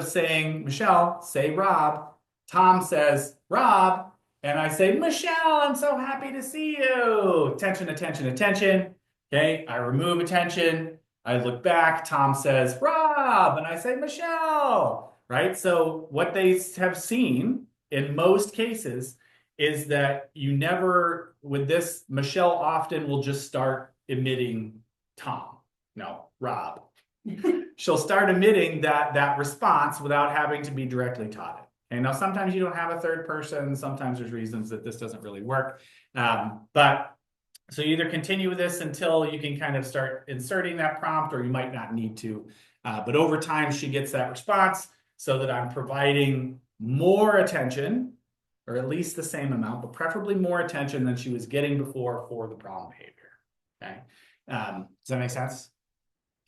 saying Michelle, say Rob. Tom says Rob, and I say Michelle, I'm so happy to see you. Attention, attention, attention. Okay, I remove attention. I look back. Tom says Rob, and I say Michelle. Right? So what they have seen in most cases is that you never, with this, Michelle often will just start emitting Tom. No, Rob. She'll start emitting that response without having to be directly taught it. Okay, now sometimes you don't have a third person. Sometimes there's reasons that this doesn't really work. But so you either continue with this until you can kind of start inserting that prompt, or you might not need to. But over time, she gets that response, so that I'm providing more attention, or at least the same amount, but preferably more attention than she was getting before for the problem behavior. Okay, does that make sense?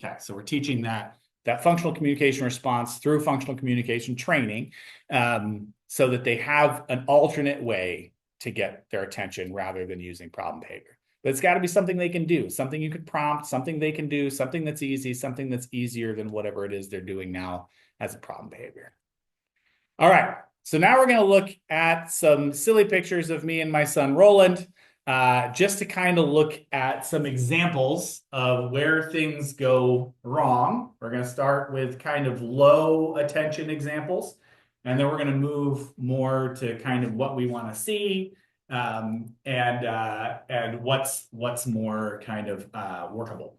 Okay, so we're teaching that functional communication response through functional communication training, so that they have an alternate way to get their attention rather than using problem behavior. But it's got to be something they can do, something you could prompt, something they can do, something that's easy, something that's easier than whatever it is they're doing now as a problem behavior. All right, so now we're going to look at some silly pictures of me and my son Roland, just to kind of look at some examples of where things go wrong. We're going to start with kind of low attention examples, and then we're going to move more to kind of what we want to see, and what's more kind of workable.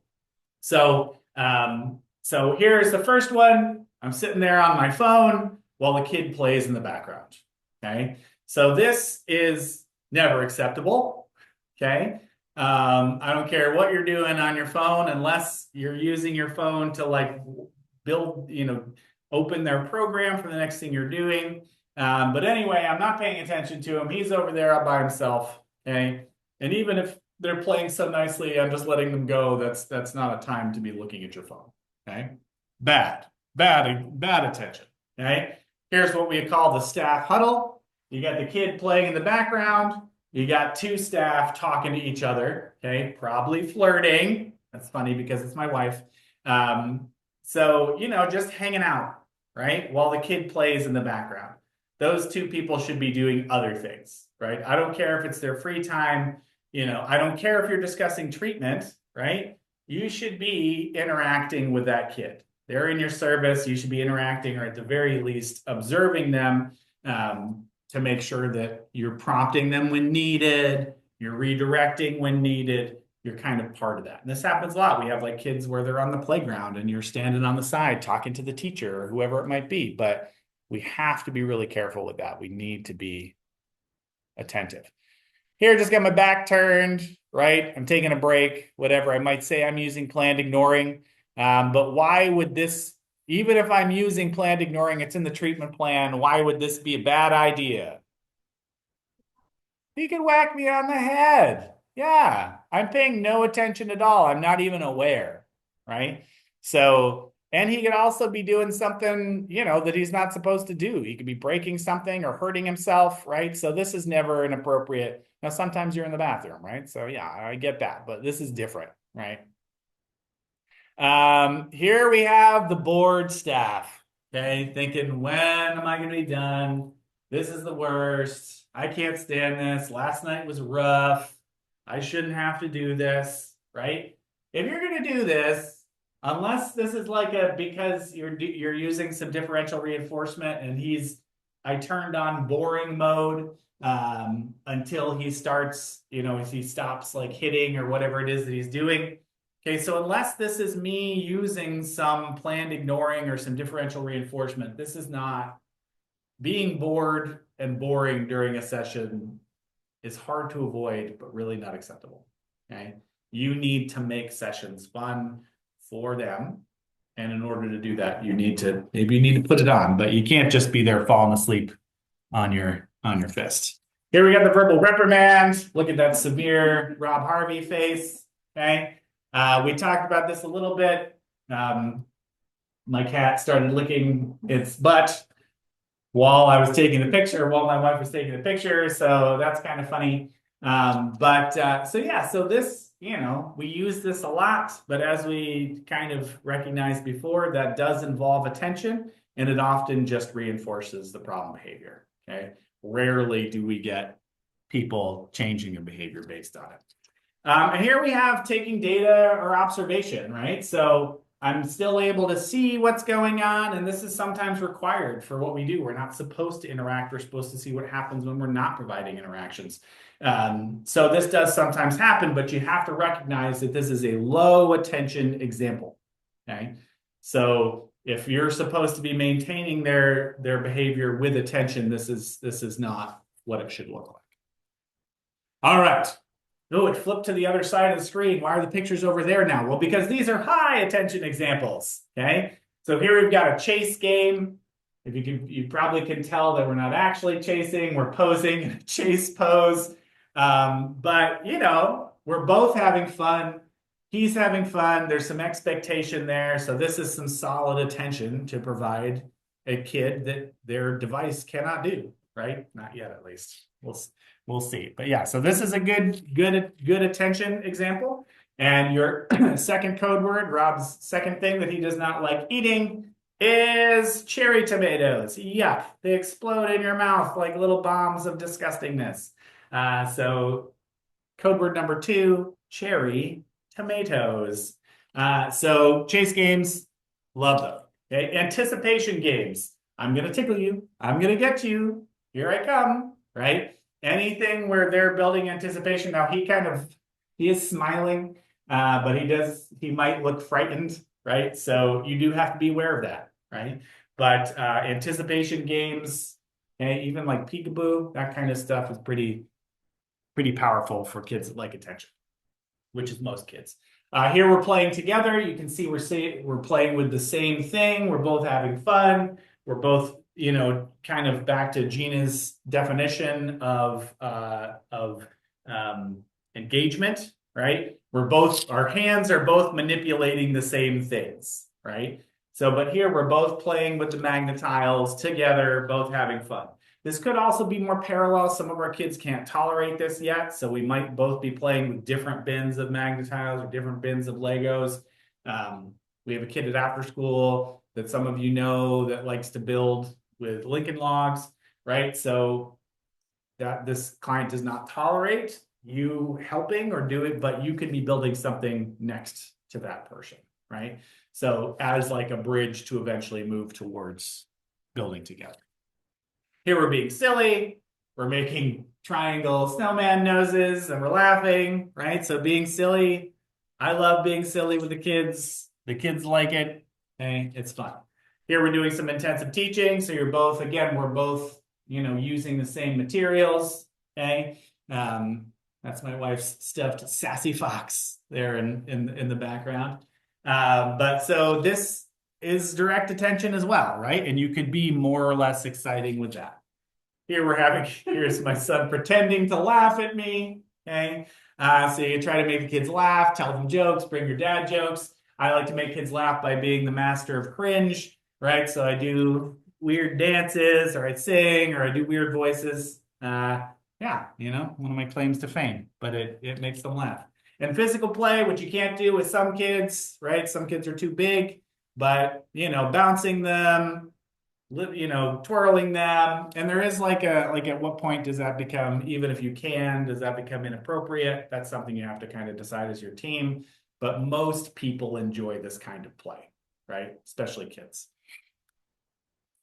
So here's the first one. I'm sitting there on my phone while the kid plays in the background. Okay, so this is never acceptable. Okay, I don't care what you're doing on your phone, unless you're using your phone to like build, open their program for the next thing you're doing. But anyway, I'm not paying attention to him. He's over there all by himself. Okay, and even if they're playing so nicely, I'm just letting them go. That's not a time to be looking at your phone. Okay, bad attention. Okay, here's what we call the staff huddle. You got the kid playing in the background. You got two staff talking to each other. Okay, probably flirting. That's funny because it's my wife. So just hanging out, right, while the kid plays in the background. Those two people should be doing other things, right? I don't care if it's their free time. I don't care if you're discussing treatment, right? You should be interacting with that kid. They're in your service. You should be interacting, or at the very least observing them, to make sure that you're prompting them when needed, you're redirecting when needed, you're kind of part of that. And this happens a lot. We have like kids where they're on the playground and you're standing on the side talking to the teacher or whoever it might be, but we have to be really careful with that. We need to be attentive. Here, just got my back turned, right? I'm taking a break, whatever. I might say I'm using planned ignoring. But why would this, even if I'm using planned ignoring, it's in the treatment plan, why would this be a bad idea? He could whack me on the head. Yeah, I'm paying no attention at all. I'm not even aware, right? So, and he could also be doing something, that he's not supposed to do. He could be breaking something or hurting himself, right? So this is never an appropriate. Now, sometimes you're in the bathroom, right? So yeah, I get that, but this is different, right? Here we have the board staff, okay, thinking, when am I going to be done? This is the worst. I can't stand this. Last night was rough. I shouldn't have to do this, right? If you're going to do this, unless this is like because you're using some differential reinforcement and I turned on boring mode until he starts, if he stops like hitting or whatever it is that he's doing. Okay, so unless this is me using some planned ignoring or some differential reinforcement, this is not being bored and boring during a session is hard to avoid, but really not acceptable. Okay, you need to make sessions fun for them. And in order to do that, maybe you need to put it on, but you can't just be there falling asleep on your fist. Here we got the verbal reprimand. Look at that severe Rob Harvey face. Okay. We talked about this a little bit. My cat started licking its butt while I was taking the picture, while my wife was taking the picture. So that's kind of funny. So this, we use this a lot, but as we kind of recognized before, that does involve attention and it often just reinforces the problem behavior. Okay. Rarely do we get people changing their behavior based on it. And here we have taking data or observation, right? So I'm still able to see what's going on, and this is sometimes required for what we do. We're not supposed to interact. We're supposed to see what happens when we're not providing interactions. So this does sometimes happen, but you have to recognize that this is a low attention example, okay? So if you're supposed to be maintaining their behavior with attention, this is not what it should look like. All right. Oh, it flipped to the other side of the screen. Why are the pictures over there now? Well, because these are high attention examples, okay? So here we've got a chase game. You probably can tell that we're not actually chasing, we're posing in a chase pose. But we're both having fun. He's having fun. There's some expectation there. So this is some solid attention to provide a kid that their device cannot do, right? Not yet, at least. We'll see. But yeah, so this is a good attention example. And your second code word, Rob's second thing that he does not like eating is cherry tomatoes. Yuck. They explode in your mouth like little bombs of disgustingness. So code word number 2, cherry tomatoes. So chase games, love them. Okay, anticipation games. I'm going to tickle you. I'm going to get you. Here I come, right? Anything where they're building anticipation. Now he is smiling, but he might look frightened, right? So you do have to be aware of that, right? But anticipation games, and even like peekaboo, that kind of stuff is pretty powerful for kids that like attention, which is most kids. Here we're playing together. You can see we're playing with the same thing. We're both having fun. We're both kind of back to Gina's definition of engagement, right? Our hands are both manipulating the same things, right? So, but here we're both playing with the magnetiles together, both having fun. This could also be more parallel. Some of our kids can't tolerate this yet, so we might both be playing with different bins of magnetiles or different bins of Legos. We have a kid at after school that some of you know that likes to build with Lincoln Logs, right? So that this client does not tolerate you helping or do it, but you can be building something next to that person, right? So as like a bridge to eventually move towards building together. Here we're being silly. We're making triangle snowman noses and we're laughing, right? So being silly. I love being silly with the kids. The kids like it. Okay, it's fun. Here we're doing some intensive teaching. So we're both, using the same materials. Okay. That's my wife's stuffed sassy fox there in the background. But so this is direct attention as well, right? And you could be more or less exciting with that. Here's my son pretending to laugh at me. Okay. So you try to make the kids laugh, tell them jokes, bring your dad jokes. I like to make kids laugh by being the master of cringe, right? So I do weird dances, or I sing, or I do weird voices. Yeah, one of my claims to fame, but it makes them laugh. And physical play, which you can't do with some kids, right? Some kids are too big, but bouncing them, twirling them. And there is like at what point does that become, even if you can, does that become inappropriate? That's something you have to kind of decide as your team. But most people enjoy this kind of play, right? Especially kids.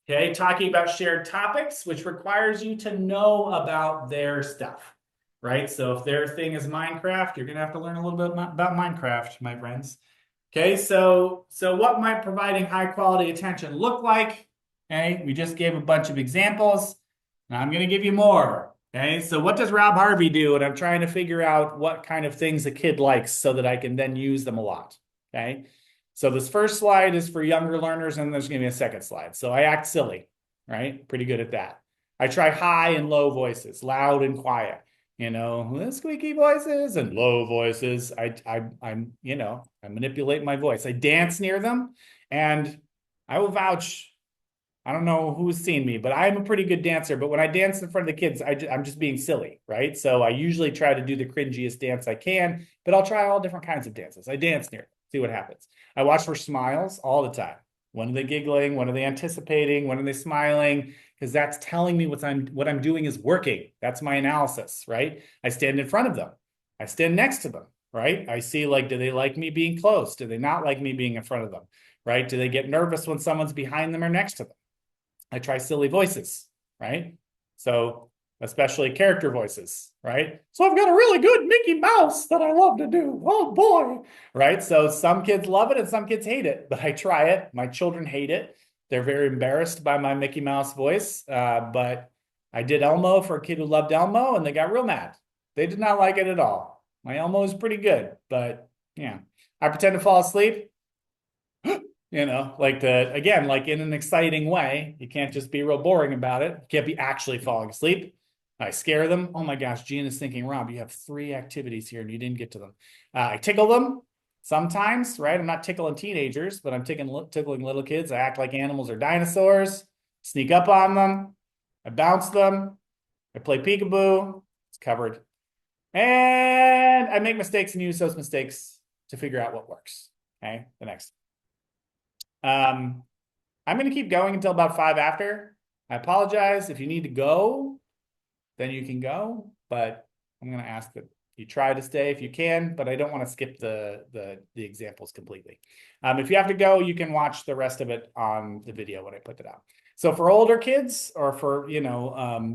Okay, talking about shared topics, which requires you to know about their stuff, right? So if their thing is Minecraft, you're gonna have to learn a little bit about Minecraft, my friends. Okay, so what might providing high quality attention look like? Okay, we just gave a bunch of examples. Now I'm gonna give you more. Okay, so what does Rob Harvey do? And I'm trying to figure out what kind of things a kid likes so that I can then use them a lot. Okay. So this first slide is for younger learners, and there's going to be a second slide. So I act silly, right? Pretty good at that. I try high and low voices, loud and quiet, squeaky voices and low voices. I manipulate my voice. I dance near them, and I will vouch. I don't know who's seen me, but I'm a pretty good dancer. But when I dance in front of the kids, I'm just being silly, right? So I usually try to do the cringiest dance I can, but I'll try all different kinds of dances. I dance near them, see what happens. I watch for smiles all the time. When are they giggling? When are they anticipating? When are they smiling? Because that's telling me what I'm doing is working. That's my analysis, right? I stand in front of them. I stand next to them, right? I see do they like me being close? Do they not like me being in front of them, right? Do they get nervous when someone's behind them or next to them? I try silly voices, right? So especially character voices, right? So I've got a really good Mickey Mouse that I love to do. Oh boy, right? So some kids love it and some kids hate it, but I try it. My children hate it. They're very embarrassed by my Mickey Mouse voice. But I did Elmo for a kid who loved Elmo, and they got real mad. They did not like it at all. My Elmo is pretty good, but yeah. I pretend to fall asleep. Like in an exciting way. You can't just be real boring about it. You can't be actually falling asleep. I scare them. Oh my gosh, Gene is thinking, Rob, you have 3 activities here and you didn't get to them. I tickle them sometimes, right? I'm not tickling teenagers, but I'm tickling little kids. I act like animals or dinosaurs, sneak up on them. I bounce them. I play peekaboo. It's covered. And I make mistakes and use those mistakes to figure out what works. Okay, the next. I'm going to keep going until about 5 after. I apologize. If you need to go, then you can go, but I'm going to ask that you try to stay if you can, but I don't want to skip the examples completely. If you have to go, you can watch the rest of it on the video when I put it out. So for older kids or for,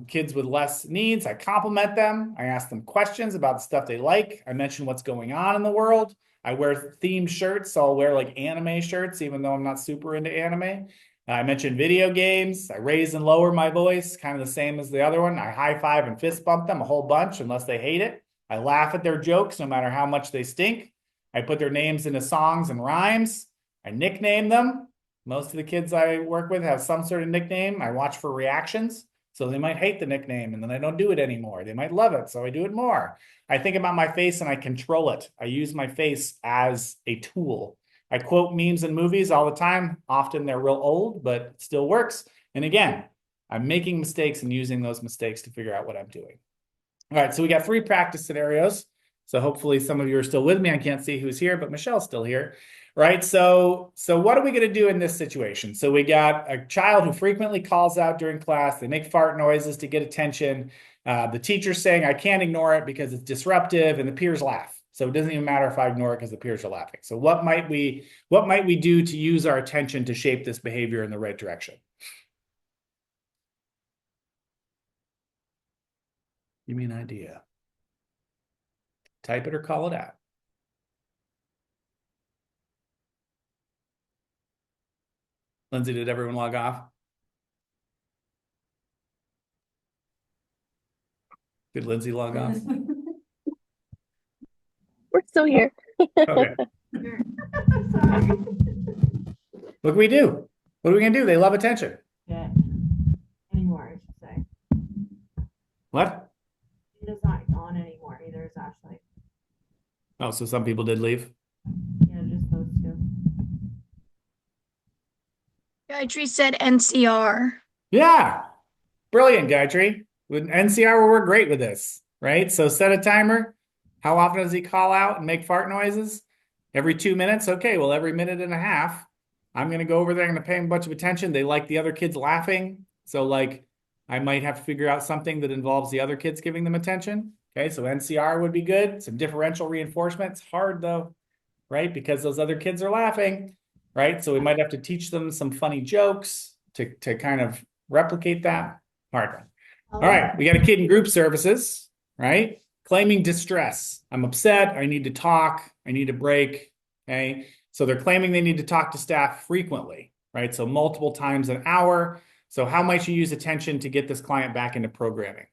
kids with less needs, I compliment them. I ask them questions about the stuff they like. I mention what's going on in the world. I wear themed shirts, so I'll wear like anime shirts, even though I'm not super into anime. I mentioned video games. I raise and lower my voice, kind of the same as the other one. I high five and fist bump them a whole bunch unless they hate it. I laugh at their jokes no matter how much they stink. I put their names into songs and rhymes. I nickname them. Most of the kids I work with have some sort of nickname. I watch for reactions. So they might hate the nickname and then I don't do it anymore. They might love it, so I do it more. I think about my face and I control it. I use my face as a tool. I quote memes and movies all the time. Often they're real old, but it still works. And again, I'm making mistakes and using those mistakes to figure out what I'm doing. All right, so we got 3 practice scenarios. So hopefully some of you are still with me. I can't see who's here, but Michelle's still here, right? So what are we going to do in this situation? So we got a child who frequently calls out during class. They make fart noises to get attention. The teacher's saying, I can't ignore it because it's disruptive, and the peers laugh. So it doesn't even matter if I ignore it because the peers are laughing. So what might we do to use our attention to shape this behavior in the right direction? Give me an idea. Type it or call it out. Lindsay, did everyone log off? Did Lindsay log off?
We're still here.
Okay.
Sorry.
What can we do? What are we going to do? They love attention.
Yeah. Anymore, I should say.
What?
It is not on anymore. Neither is Ashley.
Oh, so some people did leave?
Yeah, just those 2.
Gayatri said NCR.
Yeah. Brilliant, Gayatri. With NCR, we're great with this, right? So set a timer. How often does he call out and make fart noises? Every 2 minutes? Okay, well, every minute and a half. I'm going to go over there. I'm going to pay them a bunch of attention. They like the other kids laughing. So like I might have to figure out something that involves the other kids giving them attention. Okay, so NCR would be good. Some differential reinforcement. It's hard though, right? Because those other kids are laughing, right? So we might have to teach them some funny jokes to kind of replicate that. Hard one. All right, we got a kid in group services, right? Claiming distress. I'm upset. I need to talk. I need a break. Okay. So they're claiming they need to talk to staff frequently, right? So multiple times an hour. So how might you use attention to get this client back into programming?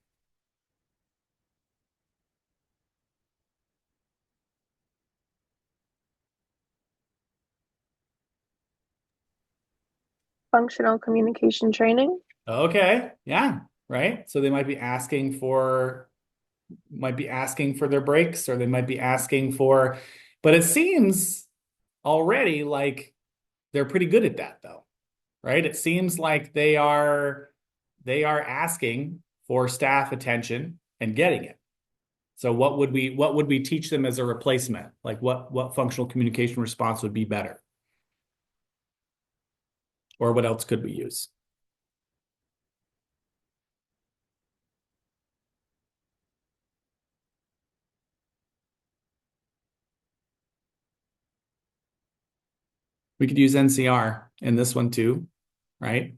Functional communication training.
Okay. Yeah. Right. So they might be asking for their breaks, or they might be asking for, but it seems already like they're pretty good at that though, right? It seems like they are asking for staff attention and getting it. So what would we teach them as a replacement? Like what functional communication response would be better? Or what else could we use? We could use NCR in this one too, right?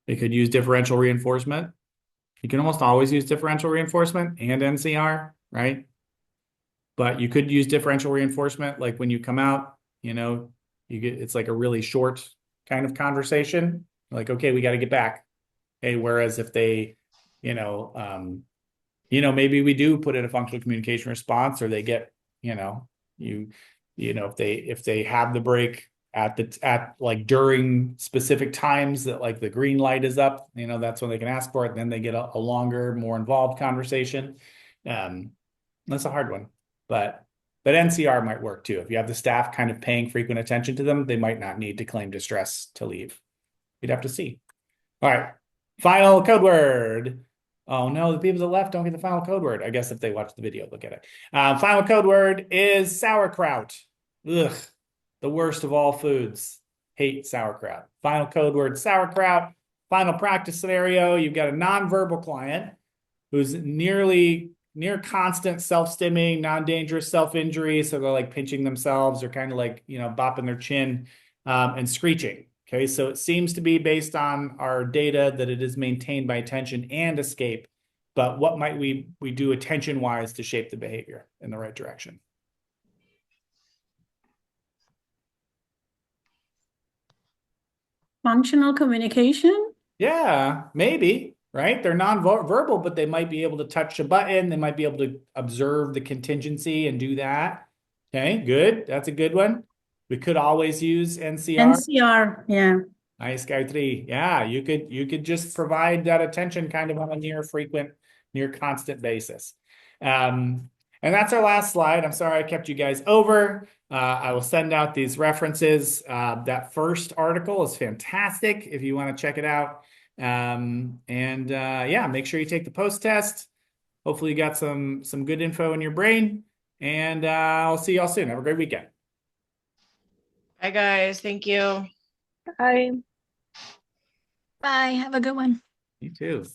They could use differential reinforcement. You can almost always use differential reinforcement and NCR, right? But you could use differential reinforcement like when you come out, it's like a really short kind of conversation. Like, okay, we got to get back. Okay, whereas if they, maybe we do put in a functional communication response, or they get, if they have the break at like during specific times that like the green light is up, that's when they can ask for it. Then they get a longer, more involved conversation. That's a hard one, but NCR might work too. If you have the staff kind of paying frequent attention to them, they might not need to claim distress to leave. You'd have to see. All right, final code word. Oh no, the people that left don't get the final code word. I guess if they watch the video, look at it. Final code word is sauerkraut. Ugh, the worst of all foods. Hate sauerkraut. Final code word, sauerkraut. Final practice scenario, you've got a nonverbal client who's near constant self-stimming, non-dangerous self-injury. So they're like pinching themselves or kind of like, bopping their chin and screeching. Okay, so it seems to be based on our data that it is maintained by attention and escape. But what might we do attention-wise to shape the behavior in the right direction?
Functional communication?
Yeah, maybe, right? They're non-verbal, but they might be able to touch a button. They might be able to observe the contingency and do that. Okay, good. That's a good one. We could always use NCR.
NCR, yeah.
Nice, Gayatri. Yeah, you could just provide that attention kind of on a near constant basis. And that's our last slide. I'm sorry I kept you guys over. I will send out these references. That first article is fantastic if you want to check it out. Yeah, make sure you take the post test. Hopefully you got some good info in your brain. And I'll see y'all soon. Have a great weekend.
Bye, guys. Thank you.
Bye.
Bye. Have a good one.
You too.